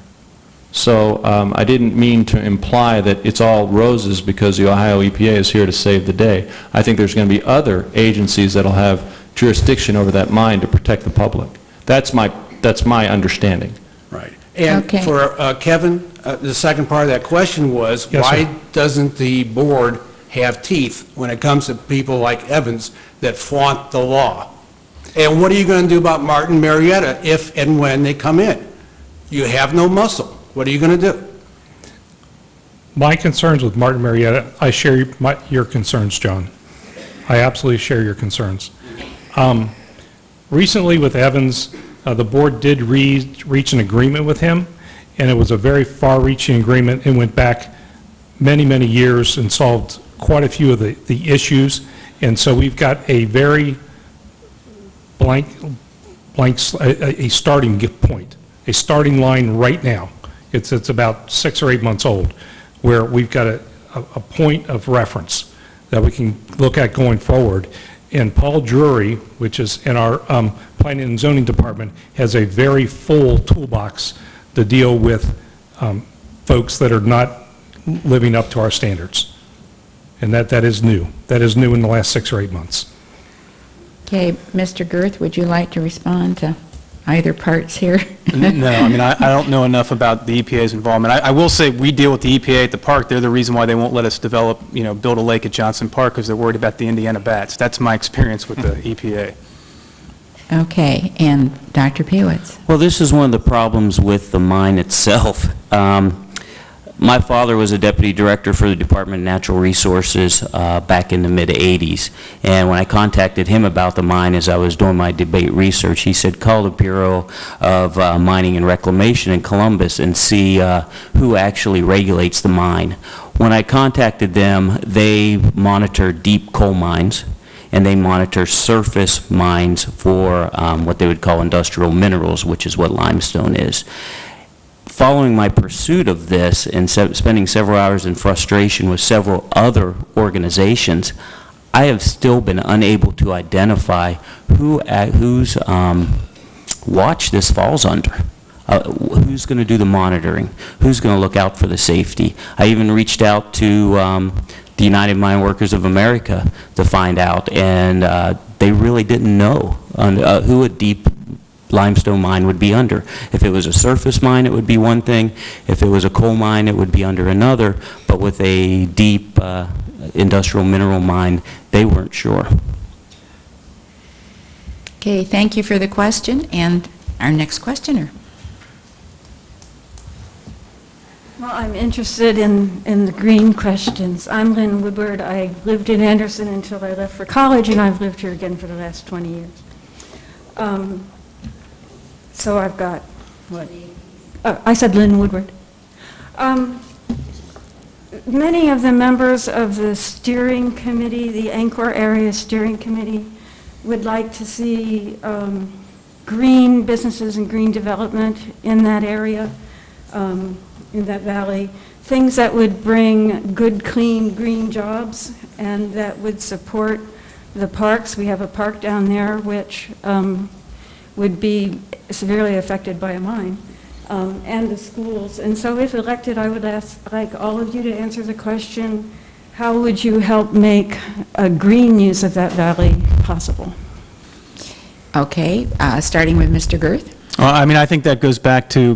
So I didn't mean to imply that it's all roses because the Ohio EPA is here to save the day. I think there's going to be other agencies that will have jurisdiction over that mine to protect the public. That's my understanding. Right. And Okay. for Kevin, the second part of that question was, Yes, why sir. doesn't the board have teeth when it comes to people like Evans that flaunt the law? And what are you going to do about Martin Marietta if and when they come in? You have no muscle. What are you going to do? My concerns with Martin Marietta, I share your concerns, John. I absolutely share your concerns. Recently with Evans, the board did reach an agreement with him, and it was a very far-reaching agreement. It went back many, many years and solved quite a few of the issues. And so we've got a very a starting point, a starting line right now. It's about 6 or 8 months old, where we've got a point of reference that we can look at going forward. And Paul Drury, which is in our Planning and Zoning Department, has a very full toolbox to deal with folks that are not living up to our standards. And that is new. That is new in the last 6 or 8 months. Okay, Mr. Girth, would you like to respond to either parts here? No, I mean, I don't know enough about the EPA's involvement. I will say we deal with the EPA at the park. They're the reason why they won't let us develop, build a lake at Johnson Park, because they're worried about the Indiana bats. That's my experience with the EPA. Okay, and Dr. Pewitz? Well, this is one of the problems with the mine itself. My father was a deputy director for the Department of Natural Resources back in the mid-'80s, and when I contacted him about the mine as I was doing my debate research, he said, call the Bureau of Mining and Reclamation in Columbus and see who actually regulates the mine. When I contacted them, they monitor deep coal mines, and they monitor surface mines for what they would call industrial minerals, which is what limestone is. Following my pursuit of this and spending several hours in frustration with several other organizations, I have still been unable to identify whose watch this falls under. Who's going to do the monitoring? Who's going to look out for the safety? I even reached out to the United Mine Workers of America to find out, and they really didn't know who a deep limestone mine would be under. If it was a surface mine, it would be one thing. If it was a coal mine, it would be under another. But with a deep industrial mineral mine, they weren't sure. Okay, thank you for the question. And our next questioner. Well, I'm interested in the green questions. I'm Lynn Woodward. I lived in Anderson until I left for college, and I've lived here again for the last 20 years. So I've got, what? I said Lynn Woodward. Many of the members of the steering committee, the Anchor Area Steering Committee, would like to see green businesses and green development in that area, in that valley, things that would bring good, clean, green jobs and that would support the parks. We have a park down there which would be severely affected by a mine, and the schools. And so if elected, I would like all of you to answer the question, how would you help make a green use of that valley possible? Okay, starting with Mr. Girth. Well, I mean, I think that goes back to,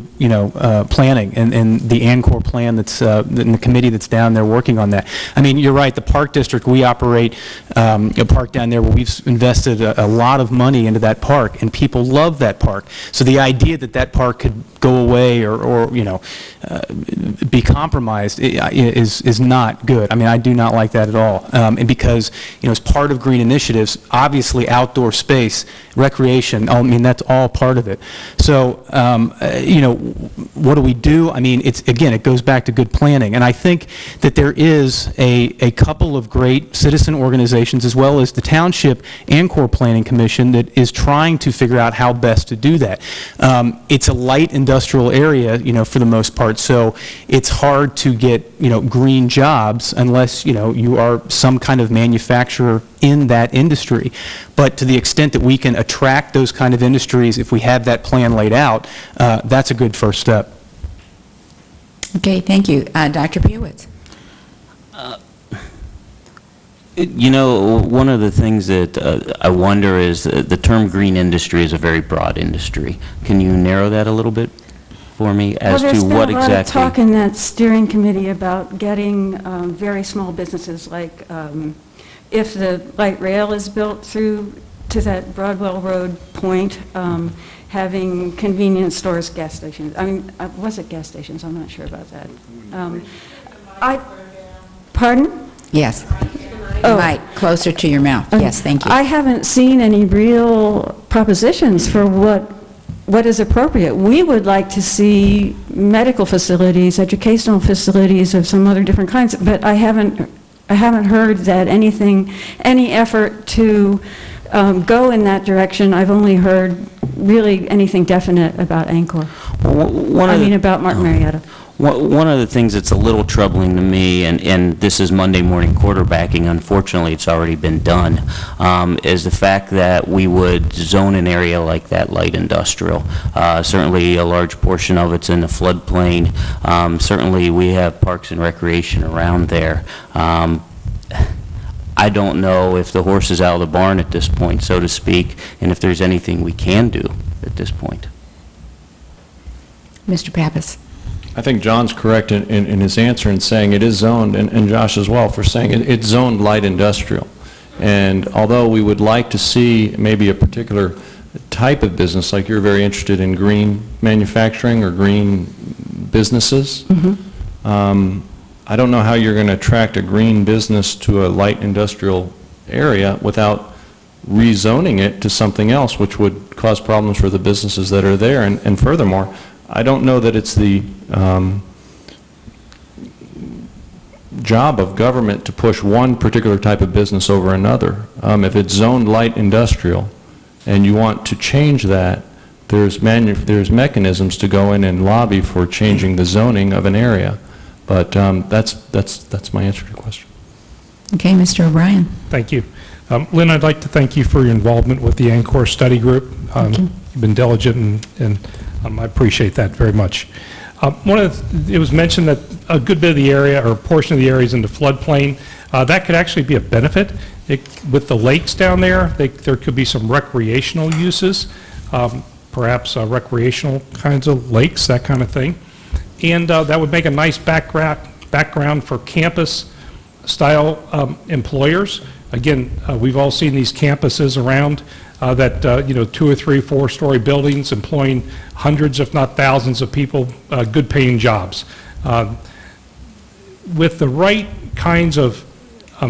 planning and the ANCOR plan that's in the committee that's down there working on that. I mean, you're right, the Park District, we operate a park down there where we've invested a lot of money into that park, and people love that park. So the idea that that park could go away or be compromised is not good. I mean, I do not like that at all. And because, as part of green initiatives, obviously outdoor space, recreation, I mean, that's all part of it. So, what do we do? I mean, again, it goes back to good planning. And I think that there is a couple of great citizen organizations, as well as the Township ANCOR Planning Commission, that is trying to figure out how best to do that. It's a light industrial area, for the most part, so it's hard to get, green jobs unless, you are some kind of manufacturer in that industry. But to the extent that we can attract those kind of industries, if we have that plan laid out, that's a good first step. Okay, thank you. Dr. Pewitz. One of the things that I wonder is the term green industry is a very broad industry. Can you narrow that a little bit for me as to what exactly? Well, there's been a lot of talk in that steering committee about getting very small businesses, like if the light rail is built through to that Broadwell Road point, having convenience stores, gas stations. I mean, was it gas stations? I'm not sure about that. Pardon? Yes. Mic closer to your mouth. Yes, thank you. I haven't seen any real propositions for what is appropriate. We would like to see medical facilities, educational facilities of some other different kinds, but I haven't heard that any effort to go in that direction. I've only heard really anything definite about Angkor. About Martin Marietta. One of the things that's a little troubling to me, and this is Monday morning quarterbacking, unfortunately it's already been done, is the fact that we would zone an area like that light industrial. Certainly a large portion of it's in the floodplain. Certainly we have parks and recreation around there. I don't know if the horse is out of the barn at this point, so to speak, and if there's anything we can do at this point. Mr. Pappas. I think John's correct in his answer in saying it is zoned, and Josh as well, for saying it's zoned light industrial. And although we would like to see maybe a particular type of business, like you're very interested in green manufacturing or green businesses, I don't know how you're going to attract a green business to a light industrial area without rezoning it to something else, which would cause problems for the businesses that are there. And furthermore, I don't know that it's the job of government to push one particular type of business over another. If it's zoned light industrial and you want to change that, there's mechanisms to go in and lobby for changing the zoning of an area. But that's my answer to your question. Okay, Mr. O'Brien. Thank you. Lynn, I'd like to thank you for your involvement with the Angkor Study Group. You've been diligent, and I appreciate that very much. It was mentioned that a good bit of the area, or a portion of the area, is in the floodplain. That could actually be a benefit. With the lakes down there, there could be some recreational uses, perhaps recreational kinds of lakes, that kind of thing. And that would make a nice background for campus-style employers. Again, we've all seen these campuses around that, 2 or 3, 4-story buildings employing hundreds, if not thousands of people, good-paying jobs. With the right kinds of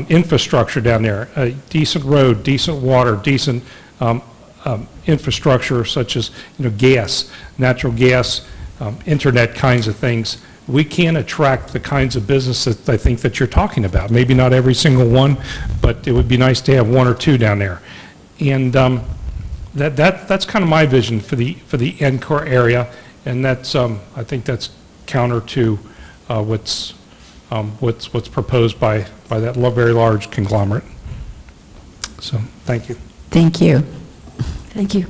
infrastructure down there, a decent road, decent water, decent infrastructure such as, gas, natural gas, internet kinds of things, we can attract the kinds of business that I think that you're talking about. Maybe not every single one, but it would be nice to have 1 or 2 down there. And that's kind of my vision for the Angkor area, and that's I think that's counter to what's proposed by that very large conglomerate. So thank you. Thank you. Thank you.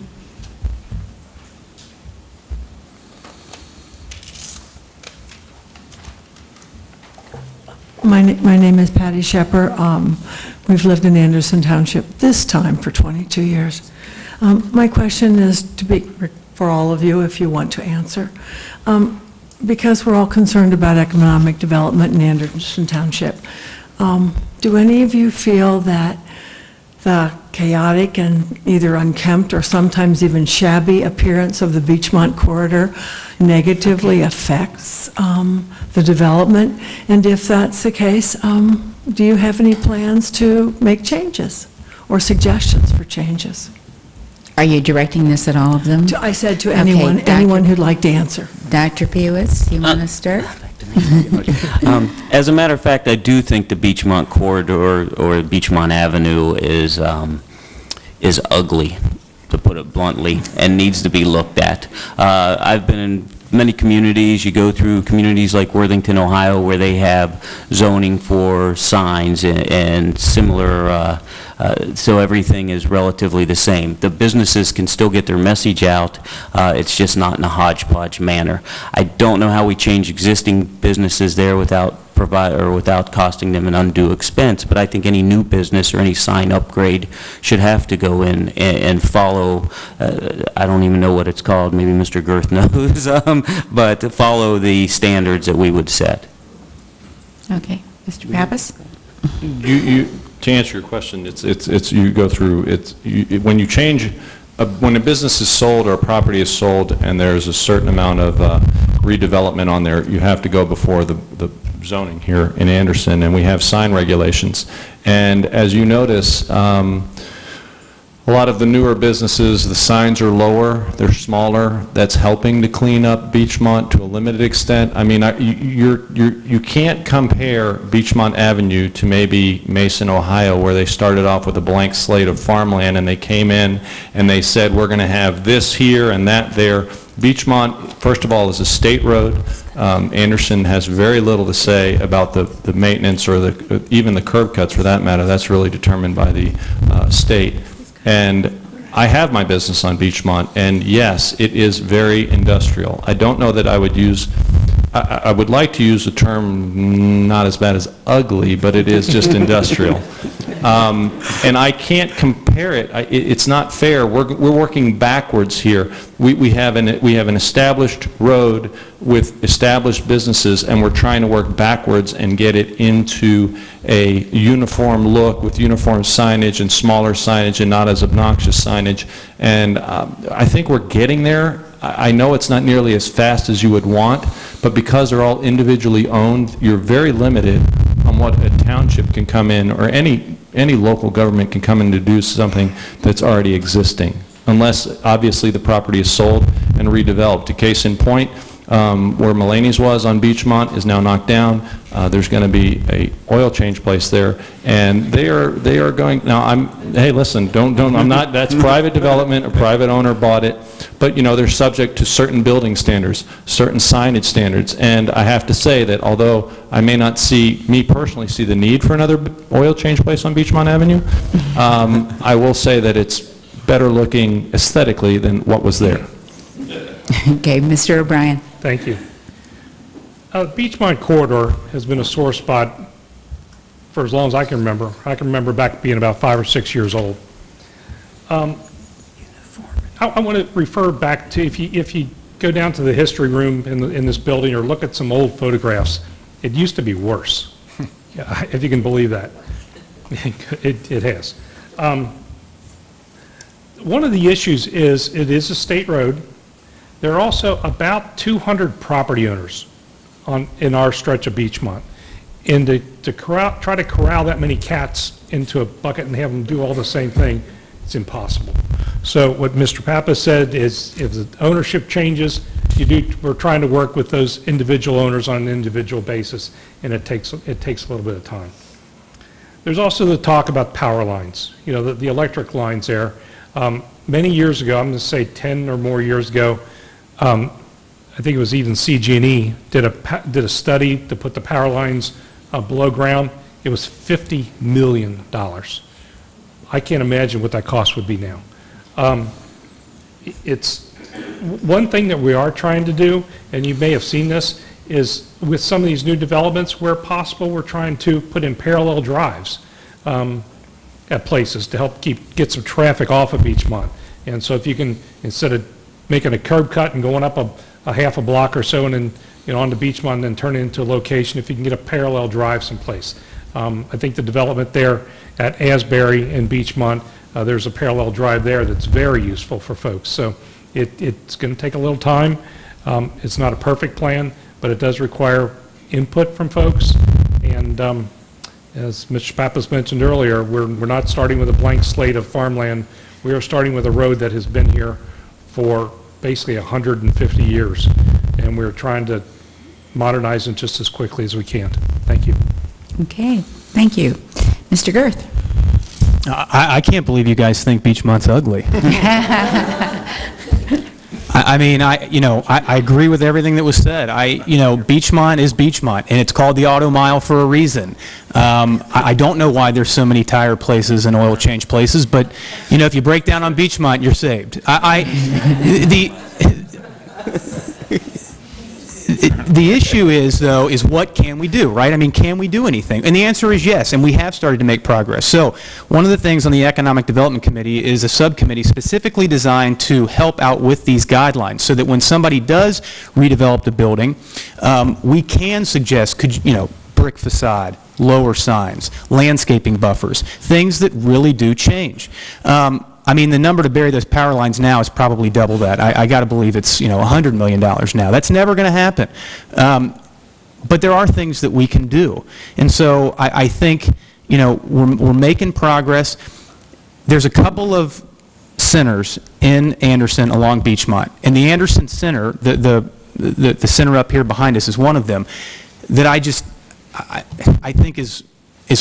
My name is Patty Shepard. We've lived in Anderson Township this time for 22 years. My question is for all of you, if you want to answer. Because we're all concerned about economic development in Anderson Township, do any of you feel that the chaotic and either unkempt or sometimes even shabby appearance of the Beachmont corridor negatively affects the development? And if that's the case, do you have any plans to make changes or suggestions for changes? Are you directing this at all of them? I said to anyone, anyone who'd like to answer. Dr. Piewitz, you want to start? As a matter of fact, I do think the Beachmont corridor or Beachmont Avenue is ugly, to put it bluntly, and needs to be looked at. I've been in many communities. You go through communities like Worthington, Ohio, where they have zoning for signs and similar, so everything is relatively the same. The businesses can still get their message out. It's just not in a hodgepodge manner. I don't know how we change existing businesses there without costing them an undue expense, but I think any new business or any sign upgrade should have to go in and follow, I don't even know what it's called, maybe Mr. Girth knows, but to follow the standards that we would set. Okay. Mr. Pappas? To answer your question, you go through, when you change, when a business is sold or a property is sold and there's a certain amount of redevelopment on there, you have to go before the zoning here in Anderson, and we have sign regulations. And as you notice, a A lot of the newer businesses, the signs are lower, they're smaller. That's helping to clean up Beachmont to a limited extent. I mean, you can't compare Beachmont Avenue to maybe Mason, Ohio, where they started off with a blank slate of farmland and they came in and they said, we're going to have this here and that there. Beachmont, first of all, is a state road. Anderson has very little to say about the maintenance or even the curb cuts for that matter. That's really determined by the state. And I have my business on Beachmont, and yes, it is very industrial. I don't know that I would use, I would like to use the term not as bad as ugly, but it is just industrial. And I can't compare it. It's not fair. We're working backwards here. We have an established road with established businesses, and we're trying to work backwards and get it into a uniform look with uniform signage and smaller signage and not as obnoxious signage. And I think we're getting there. I know it's not nearly as fast as you would want, but because they're all individually owned, you're very limited on what a township can come in, or any local government can come in to do something that's already existing, unless obviously the property is sold and redeveloped. A case in point, where Mulaney's was on Beachmont is now knocked down. There's going to be a oil change place there, and they are going, now hey listen, I'm not, that's private development, a private owner bought it, but you know, they're subject to certain building standards, certain signage standards, and I have to say that although I may not me personally see the need for another oil change place on Beachmont Avenue, I will say that it's better looking aesthetically than what was there. Okay, Mr. O'Brien. Thank you. Beachmont Corridor has been a sore spot for as long as I can remember. I can remember back being about 5 or 6 years old. I want to refer back to, if you go down to the history room in this building or look at some old photographs, it used to be worse, if you can believe that. It has. One of the issues is it is a state road. There are also about 200 property owners in our stretch of Beachmont. And to try to corral that many cats into a bucket and have them do all the same thing, it's impossible. So what Mr. Papa said is if the ownership changes, we're trying to work with those individual owners on an individual basis, and it takes a little bit of time. There's also the talk about power lines, you know, the electric lines there. Many years ago, I'm going to say 10 or more years ago, I think it was even CG&E did a study to put the power lines below ground. It was $50 million. I can't imagine what that cost would be now. It's one thing that we are trying to do, and you may have seen this, is with some of these new developments, where possible, we're trying to put in parallel drives at places to help get some traffic off of Beachmont. And so if you can, instead of making a curb cut and going up a half a block or so and then, you know, onto Beachmont and then turn it into a location, if you can get a parallel drive someplace. I think the development there at Asbury and Beachmont, there's a parallel drive there that's very useful for folks. So it's going to take a little time. It's not a perfect plan, but it does require input from folks. And as Mr. Pappas mentioned earlier, we're not starting with a blank slate of farmland. We are starting with a road that has been here for basically 150 years, and we're trying to modernize it just as quickly as we can. Thank you. Okay, thank you. Mr. Girth. I can't believe you guys think Beachmont's ugly. I mean, I agree with everything that was said. Beachmont is Beachmont, and it's called the Auto Mile for a reason. I don't know why there's so many tire places and oil change places, but, if you break down on Beachmont, you're saved. The issue is, though, is what can we do, right? I mean, can we do anything? And the answer is yes, and we have started to make progress. So one of the things on the Economic Development Committee is a subcommittee specifically designed to help out with these guidelines so that when somebody does redevelop the building, we can suggest, brick facade, lower signs, landscaping buffers, things that really do change. I mean, the number to bury those power lines now is probably double that. I got to believe it's, $100 million now. That's never going to happen. But there are things that we can do. And so I think, we're making progress. There's a couple of centers in Anderson along Beachmont. And the Anderson Center, the center up here behind us is one of them, that I think is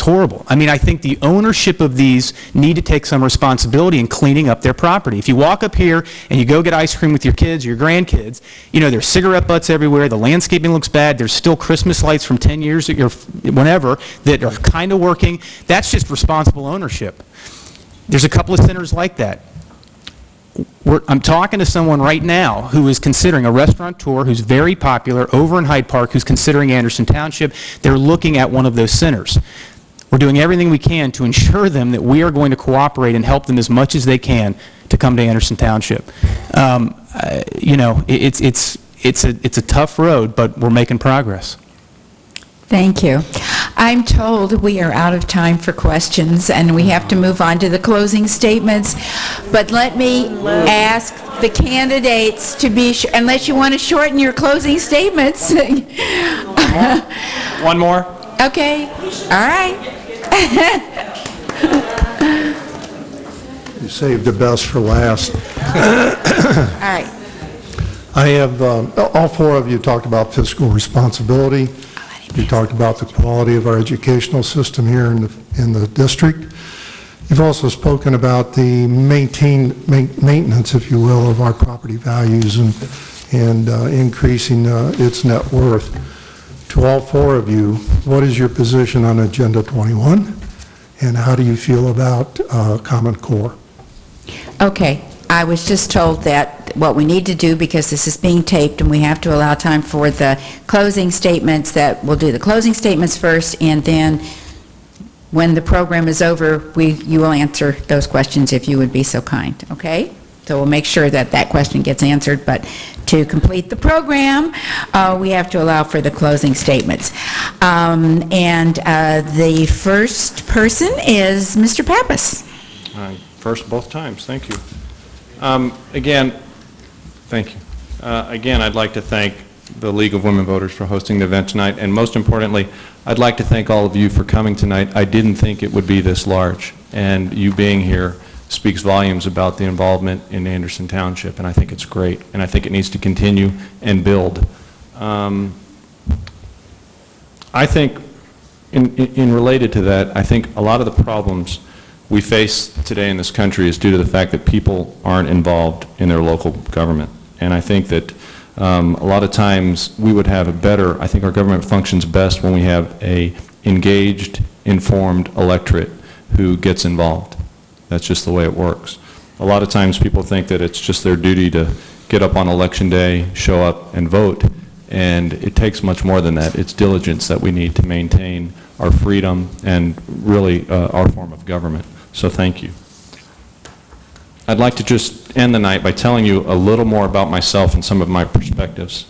horrible. I mean, I think the ownership of these need to take some responsibility in cleaning up their property. If you walk up here and you go get ice cream with your kids or your grandkids, you know, there's cigarette butts everywhere, the landscaping looks bad, there's still Christmas lights from 10 years or whenever that are kind of working. That's just responsible ownership. There's a couple of centers like that. I'm talking to someone right now who is considering, a restaurateur who's very popular over in Hyde Park, who's considering Anderson Township. They're looking at one of those centers. We're doing everything we can to ensure them that we are going to cooperate and help them as much as they can to come to Anderson Township. You know, it's a tough road, but we're making progress. Thank you. I'm told we are out of time for questions, and we have to move on to the closing statements. But let me ask the candidates to be, unless you want to shorten your closing statements. One more? Okay. All right. You saved the best for last. All right. I have, all four of you talked about fiscal responsibility. You talked about the quality of our educational system here in the district. You've also spoken about the maintenance, if you will, of our property values and increasing its net worth. To all four of you, what is your position on Agenda 21, and how do you feel about Common Core? Okay. I was just told that what we need to do, because this is being taped and we have to allow time for the closing statements, that we'll do the closing statements first, and then when the program is over, you will answer those questions if you would be so kind, okay? So we'll make sure that that question gets answered, but to complete the program, we have to allow for the closing statements. The first person is Mr. Pappas. First both times, thank you. Again, thank you. Again, I'd like to thank the League of Women Voters for hosting the event tonight, and most importantly, I'd like to thank all of you for coming tonight. I didn't think it would be this large, and you being here speaks volumes about the involvement in Anderson Township, and I think it's great, and I think it needs to continue and build. I think, in related to that, I think a lot of the problems we face today in this country is due to the fact that people aren't involved in their local government. And I think that a lot of times we would have a better, I think our government functions best when we have a engaged, informed electorate who gets involved. That's just the way it works. A lot of times people think that it's just their duty to get up on election day, show up and vote, and it takes much more than that. It's diligence that we need to maintain our freedom and really our form of government. So thank you. I'd like to just end the night by telling you a little more about myself and some of my perspectives.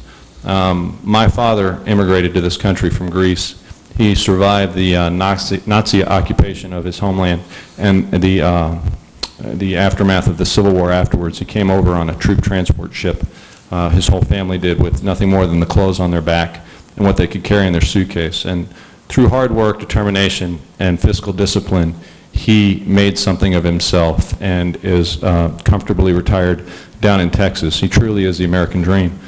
My father immigrated to this country from Greece. He survived the Nazi occupation of his homeland and the aftermath of the Civil War afterwards. He came over on a troop transport ship, his whole family did, with nothing more than the clothes on their back and what they could carry in their suitcase. And through hard work, determination, and fiscal discipline, he made something of himself and is comfortably retired down in Texas. He truly is the American dream.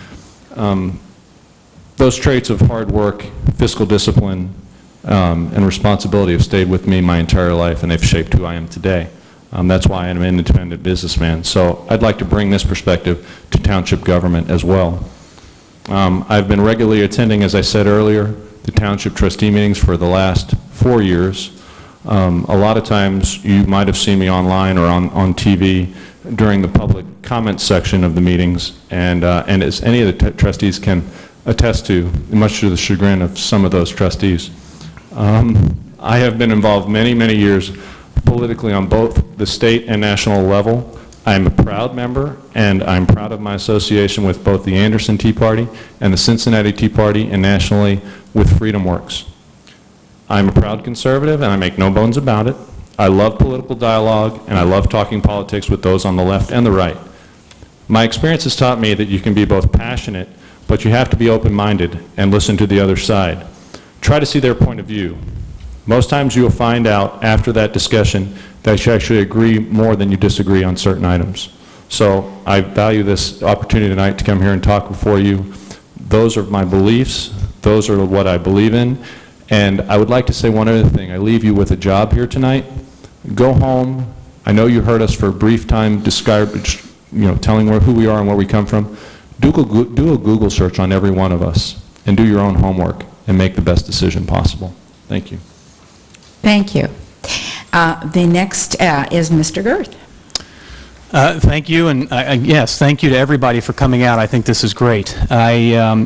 Those traits of hard work, fiscal discipline, and responsibility have stayed with me my entire life, and they've shaped who I am today. That's why I'm an independent businessman. So I'd like to bring this perspective to township government as well. I've been regularly attending, as I said earlier, the township trustee meetings for the last 4 years. A lot of times you might have seen me online or on TV during the public comment section of the meetings, and as any of the trustees can attest to, much to the chagrin of some of those trustees. I have been involved many, many years politically on both the state and national level. I'm a proud member, and I'm proud of my association with both the Anderson Tea Party and the Cincinnati Tea Party, and nationally with Freedom Works. I'm a proud conservative, and I make no bones about it. I love political dialogue, and I love talking politics with those on the left and the right. My experience has taught me that you can be both passionate, but you have to be open-minded and listen to the other side. Try to see their point of view. Most times you will find out after that discussion that you actually agree more than you disagree on certain items. So I value this opportunity tonight to come here and talk before you. Those are my beliefs. Those are what I believe in. And I would like to say one other thing. I leave you with a job here tonight. Go home. I know you heard us for a brief time telling who we are and where we come from. Do a Google search on every one of us and do your own homework and make the best decision possible. Thank you. Thank you. The next is Mr. Girth. Thank you, and yes, thank you to everybody for coming out. I think this is great. I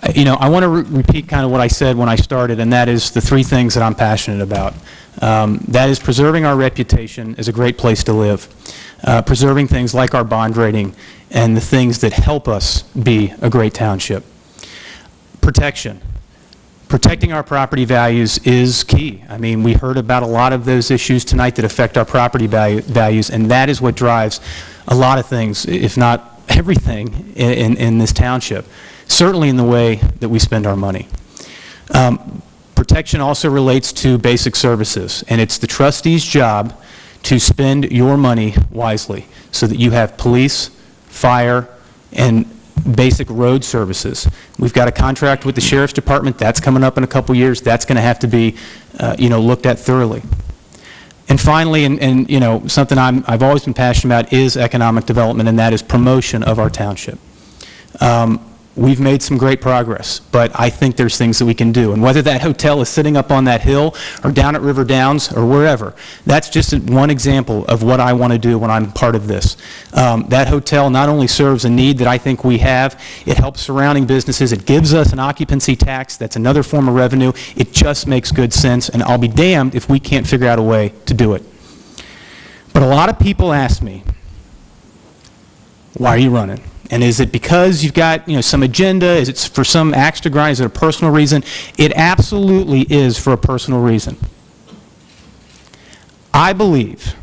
want to repeat kind of what I said when I started, and that is the three things that I'm passionate about. That is preserving our reputation as a great place to live, preserving things like our bond rating, and the things that help us be a great township. Protection. Protecting our property values is key. I mean, we heard about a lot of those issues tonight that affect our property values, and that is what drives a lot of things, if not everything, in this township, certainly in the way that we spend our money. Protection also relates to basic services, and it's the trustee's job to spend your money wisely so that you have police, fire, and basic road services. We've got a contract with the Sheriff's Department. That's coming up in a couple years. That's going to have to be, looked at thoroughly. And finally, and something I've always been passionate about is economic development, and that is promotion of our township. We've made some great progress, but I think there's things that we can do. And whether that hotel is sitting up on that hill or down at River Downs or wherever, that's just one example of what I want to do when I'm part of this. That hotel not only serves a need that I think we have, it helps surrounding businesses, it gives us an occupancy tax, that's another form of revenue. It just makes good sense, and I'll be damned if we can't figure out a way to do it. But a lot of people ask me, why are you running? And is it because you've got, some agenda? Is it for some axe to grind? Is it a personal reason? It absolutely is for a personal reason. I believe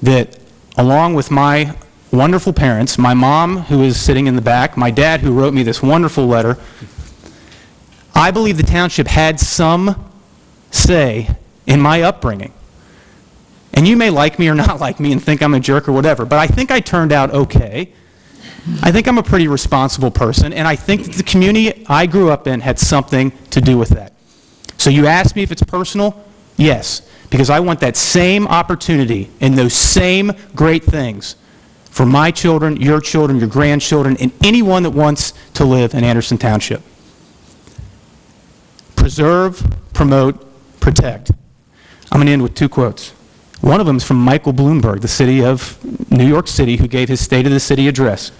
that along with my wonderful parents, my mom, who is sitting in the back, my dad, who wrote me this wonderful letter, I believe the township had some say in my upbringing. And you may like me or not like me and think I'm a jerk or whatever, but I think I turned out okay. I think I'm a pretty responsible person, and I think that the community I grew up in had something to do with that. So you ask me if it's personal? Yes, because I want that same opportunity and those same great things for my children, your grandchildren, and anyone that wants to live in Anderson Township. Preserve, promote, protect. I'm going to end with two quotes. One of them is from Michael Bloomberg, the city of New York City, who gave his State of the City address.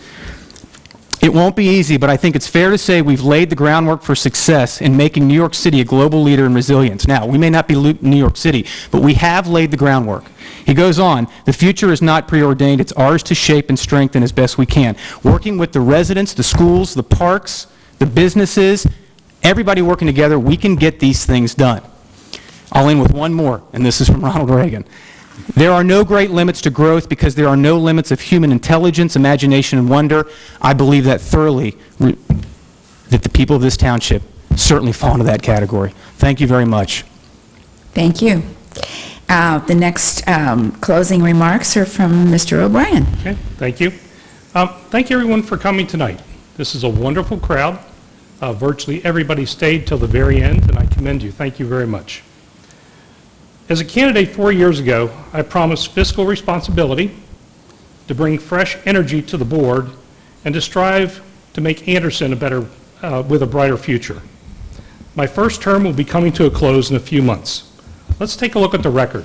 It won't be easy, but I think it's fair to say we've laid the groundwork for success in making New York City a global leader in resilience. Now, we may not be New York City, but we have laid the groundwork. He goes on, the future is not preordained, it's ours to shape and strengthen as best we can. Working with the residents, the schools, the parks, the businesses, everybody working together, we can get these things done. I'll end with one more, and this is from Ronald Reagan. There are no great limits to growth because there are no limits of human intelligence, imagination, and wonder. I believe that thoroughly, that the people of this township certainly fall into that category. Thank you very much. Thank you. The next closing remarks are from Mr. O'Brien. Okay, thank you. Thank you, everyone, for coming tonight. This is a wonderful crowd. Virtually everybody stayed till the very end, and I commend you. Thank you very much. As a candidate 4 years ago, I promised fiscal responsibility, to bring fresh energy to the board, and to strive to make Anderson with a brighter future. My first term will be coming to a close in a few months. Let's take a look at the record.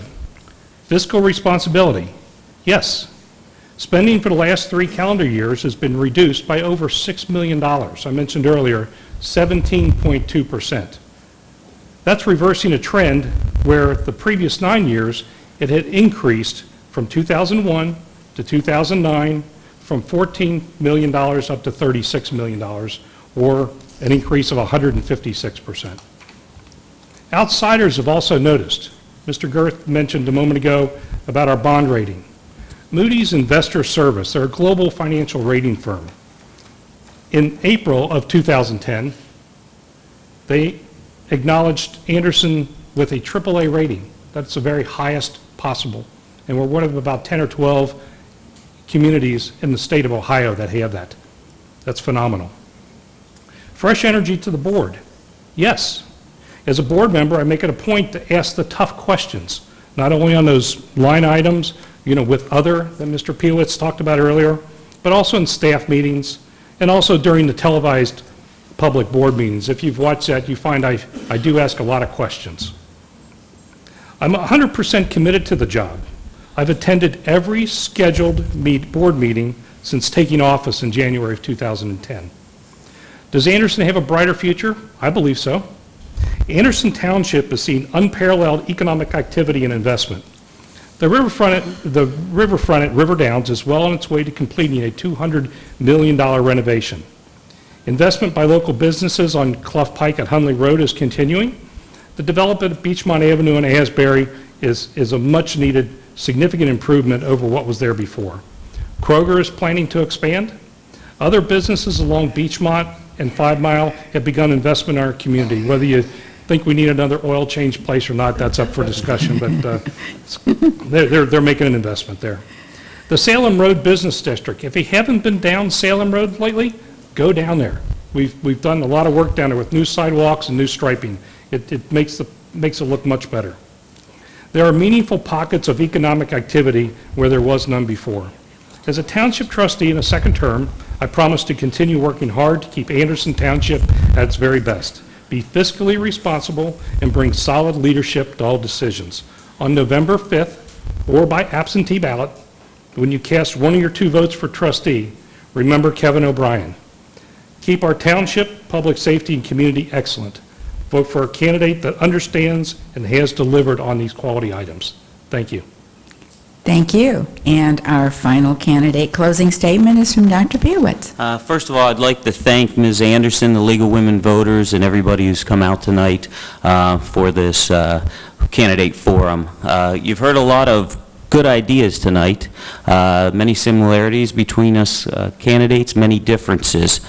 Fiscal responsibility. Yes, spending for the last 3 calendar years has been reduced by over $6 million. I mentioned earlier, 17.2%. That's reversing a trend where the previous 9 years it had increased from 2001 to 2009 from $14 million up to $36 million, or an increase of 156%. Outsiders have also noticed. Mr. Girth mentioned a moment ago about our bond rating. Moody's Investor Service, they're a global financial rating firm. In April of 2010, they acknowledged Anderson with a AAA rating. That's the very highest possible. And we're one of about 10 or 12 communities in the state of Ohio that have that. That's phenomenal. Fresh energy to the board. Yes. As a board member, I make it a point to ask the tough questions, not only on those line items, with other that Mr. Piewitz talked about earlier, but also in staff meetings and also during the televised public board meetings. If you've watched that, you find I do ask a lot of questions. I'm 100% committed to the job. I've attended every scheduled board meeting since taking office in January of 2010. Does Anderson have a brighter future? I believe so. Anderson Township has seen unparalleled economic activity and investment. The riverfront at River Downs is well on its way to completing a $200 million renovation. Investment by local businesses on Clough Pike at Hunley Road is continuing. The development of Beachmont Avenue in Asbury is a much-needed, significant improvement over what was there before. Kroger is planning to expand. Other businesses along Beachmont and 5 Mile have begun investment in our community. Whether you think we need another oil change place or not, that's up for discussion, but they're making an investment there. The Salem Road Business District, if you haven't been down Salem Road lately, go down there. We've done a lot of work down there with new sidewalks and new striping. It makes it look much better. There are meaningful pockets of economic activity where there was none before. As a township trustee in a second term, I promise to continue working hard to keep Anderson Township at its very best, be fiscally responsible, and bring solid leadership to all decisions. On November 5th, or by absentee ballot, when you cast one of your 2 votes for trustee, remember Kevin O'Brien. Keep our township, public safety, and community excellent. Vote for a candidate that understands and has delivered on these quality items. Thank you. Thank you. And our final candidate closing statement is from Dr. Piewitz. First of all, I'd like to thank Ms. Anderson, the League of Women Voters, and everybody who's come out tonight for this candidate forum. You've heard a lot of good ideas tonight, many similarities between us candidates, many differences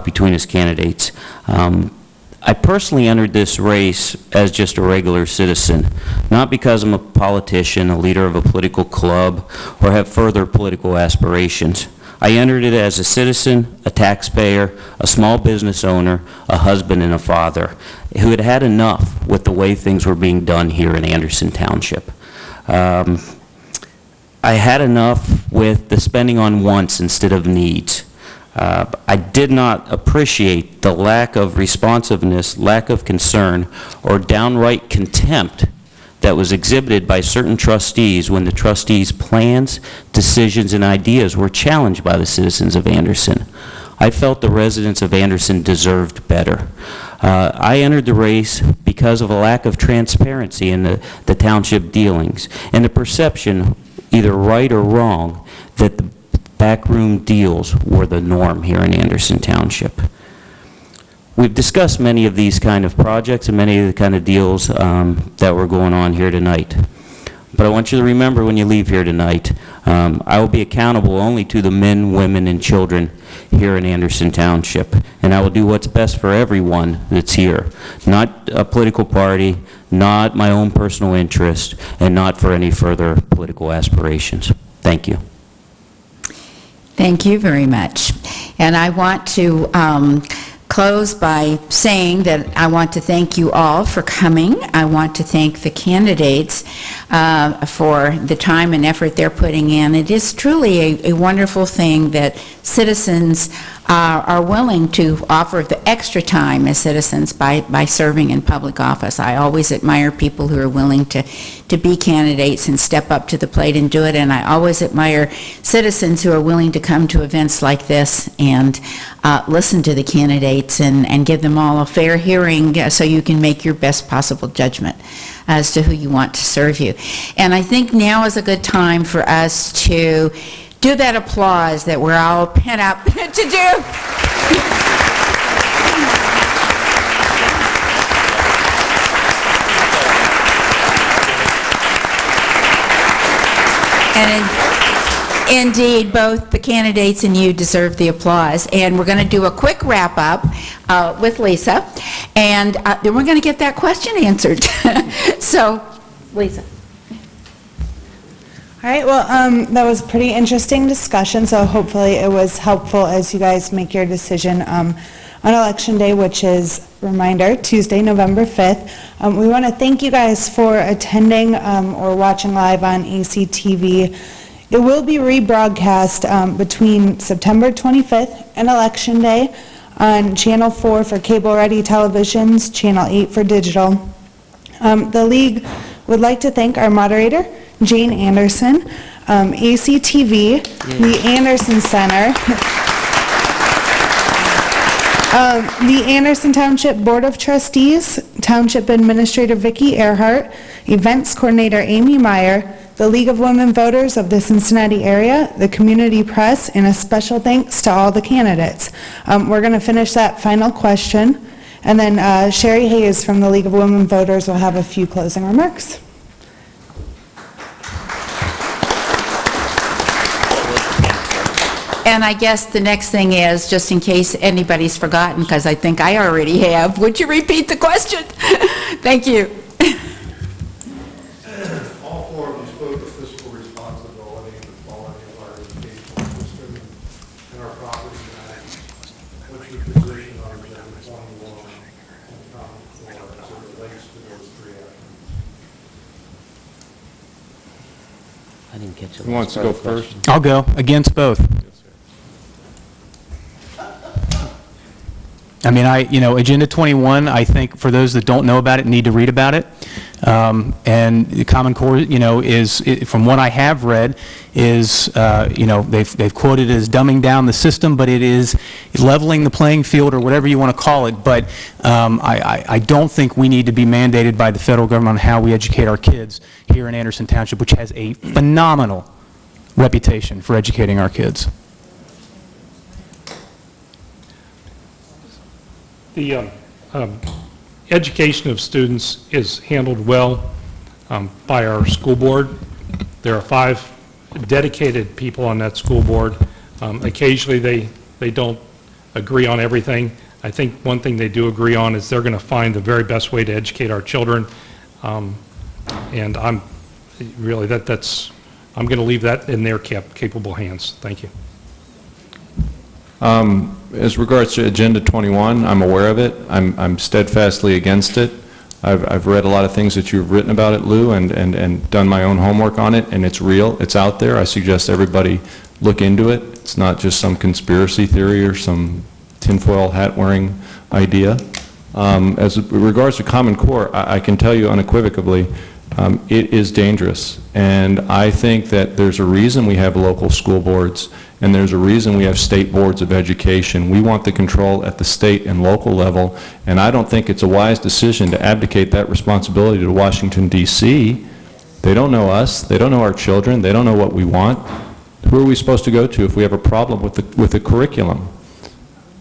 between us candidates. I personally entered this race as just a regular citizen, not because I'm a politician, a leader of a political club, or have further political aspirations. I entered it as a citizen, a taxpayer, a small business owner, a husband, and a father who had had enough with the way things were being done here in Anderson Township. I had enough with the spending on wants instead of needs. I did not appreciate the lack of responsiveness, lack of concern, or downright contempt that was exhibited by certain trustees when the trustees' plans, decisions, and ideas were challenged by the citizens of Anderson. I felt the residents of Anderson deserved better. I entered the race because of a lack of transparency in the township dealings and the perception, either right or wrong, that the backroom deals were the norm here in Anderson Township. We've discussed many of these kind of projects and many of the kind of deals that were going on here tonight. But I want you to remember when you leave here tonight, I will be accountable only to the men, women, and children here in Anderson Township. And I will do what's best for everyone that's here. Not a political party, not my own personal interest, and not for any further political aspirations. Thank you. Thank you very much. And I want to close by saying that I want to thank you all for coming. I want to thank the candidates for the time and effort they're putting in. It is truly a wonderful thing that citizens are willing to offer the extra time as citizens by serving in public office. I always admire people who are willing to be candidates and step up to the plate and do it, and I always admire citizens who are willing to come to events like this and listen to the candidates and give them all a fair hearing so you can make your best possible judgment as to who you want to serve you. And I think now is a good time for us to do that applause that we're all pent up to do. And indeed, both the candidates and you deserve the applause. And we're going to do a quick wrap-up with Lisa, and then we're going to get that question answered. So, Lisa. All right, well, that was a pretty interesting discussion, so hopefully it was helpful as you guys make your decision on Election Day, which is, reminder, Tuesday, November 5th. We want to thank you guys for attending or watching live on ACTV. It will be rebroadcast between September 25th and Election Day on Channel 4 for cable-ready televisions, Channel 8 for digital. The League would like to thank our moderator, Jane Anderson, ACTV, the Anderson Center, the Anderson Township Board of Trustees, Township Administrator Vicki Earhart, Events Coordinator Amy Meyer, the League of Women Voters of the Cincinnati area, the community press, and a special thanks to all the candidates. We're going to finish that final question, and then Sherry Hayes from the League of Women Voters will have a few closing remarks. And I guess the next thing is, just in case anybody's forgotten, because I think I already have, would you repeat the question? Thank you. All four of you spoke of fiscal responsibility and the quality of our educational system and our property values. What's your position on Agenda 21 and Common Core as it relates to those three items? I didn't catch it. Who wants to go first? I'll go. Against both. I mean, Agenda 21, I think for those that don't know about it, need to read about it. And the Common Core, from what I have read, is, they've quoted it as dumbing down the system, but it is leveling the playing field or whatever you want to call it. But I don't think we need to be mandated by the federal government on how we educate our kids here in Anderson Township, which has a phenomenal reputation for educating our kids. The education of students is handled well by our school board. There are 5 dedicated people on that school board. Occasionally they don't agree on everything. I think one thing they do agree on is they're going to find the very best way to educate our children. And I'm really, I'm going to leave that in their capable hands. Thank you. As regards to Agenda 21, I'm aware of it. I'm steadfastly against it. I've read a lot of things that you've written about it, Lou, and done my own homework on it, and it's real. It's out there. I suggest everybody look into it. It's not just some conspiracy theory or some tinfoil hat-wearing idea. As regards to Common Core, I can tell you unequivocally, it is dangerous. And I think that there's a reason we have local school boards, and there's a reason we have state boards of education. We want the control at the state and local level, and I don't think it's a wise decision to abdicate that responsibility to Washington, D.C. They don't know us. They don't know our children. They don't know what we want. Who are we supposed to go to if we have a problem with the curriculum?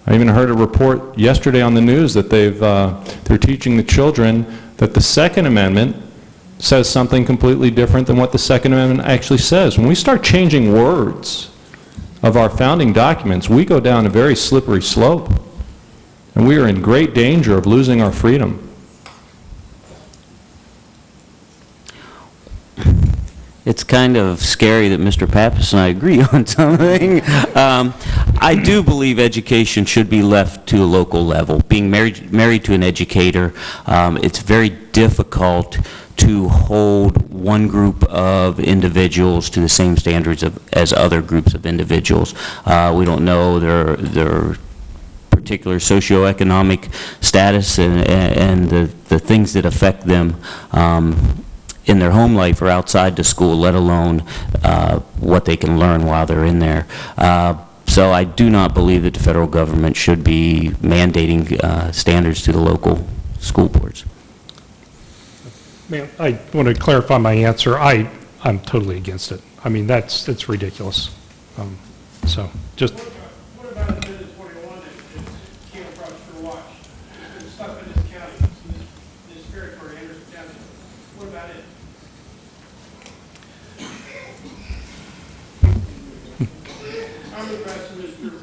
I even heard a report yesterday on the news that they're teaching the children that the Second Amendment says something completely different than what the Second Amendment actually says. When we start changing words of our founding documents, we go down a very slippery slope, and we are in great danger of losing our freedom. It's kind of scary that Mr. Pappas and I agree on something. I do believe education should be left to a local level. Being married to an educator, it's very difficult to hold one group of individuals to the same standards as other groups of individuals. We don't know their particular socioeconomic status and the things that affect them in their home life or outside the school, let alone what they can learn while they're in there. So I do not believe that the federal government should be mandating standards to the local school boards. Ma'am, I want to clarify my answer. I'm totally against it. I mean, it's ridiculous. So just. What about Agenda 21 that came across your watch? It's stuff in this county, in this territory, Anderson Township. What about it? I'm interested in Mr.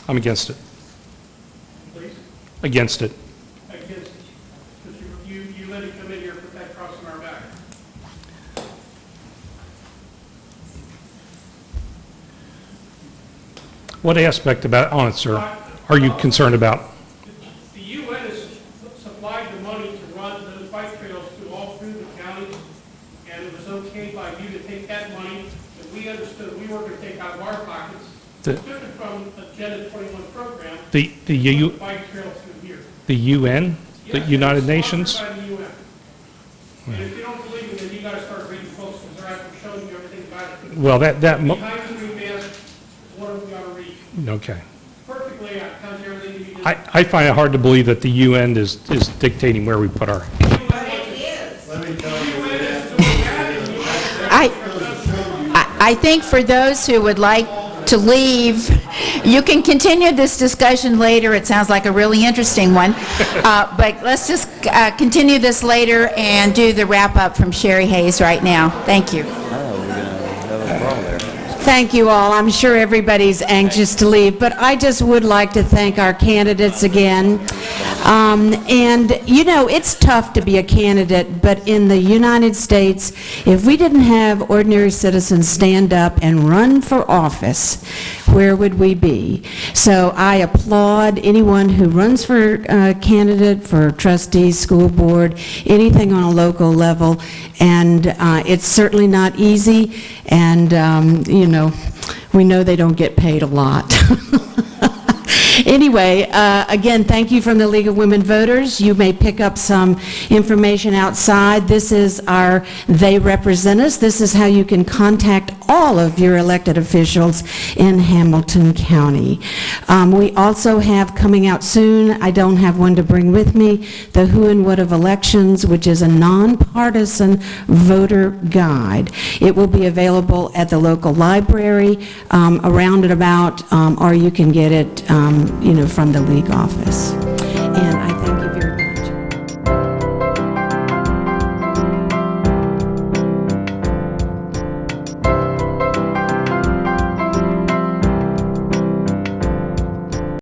I'm against it. Please? Against it. Against it. Because you let it come in here and put that cross on our back. What aspect on it, sir, are you concerned about? The UN has supplied the money to run those bike trails all through the counties, and it was okay by you to take that money, and we understood we weren't going to take out of our pockets. Took it from Agenda 21 program, The bike trail through here. The UN, the Yes, United it's Nations? sponsored by the UN. And if you don't believe me, then you got to start reading books, because they're actually showing you everything about it. Well, that Behind the Green Band is one of them you ought to read. okay. Perfectly, it tells you everything you need to know. I find it hard to believe that the UN is dictating where we put our... I think for those who would like to leave, you can continue this discussion later. It sounds like a really interesting one. But let's just continue this later and do the wrap-up from Sherry Hayes right now. Thank you. Thank you all. I'm sure everybody's anxious to leave, but I just would like to thank our candidates again. And, you know, it's tough to be a candidate, but in the United States, if we didn't have ordinary citizens stand up and run for office, where would we be? So I applaud anyone who runs for candidate, for trustees, school board, anything on a local level, and it's certainly not easy, and, you know, we know they don't get paid a lot. Anyway, again, thank you from the League of Women Voters. You may pick up some information outside. This is our They Represent Us. This is how you can contact all of your elected officials in Hamilton County. We also have coming out soon, I don't have one to bring with me, the Who and What of Elections, which is a nonpartisan voter guide. It will be available at the local library, around and about, or you can get it you know, from the League office.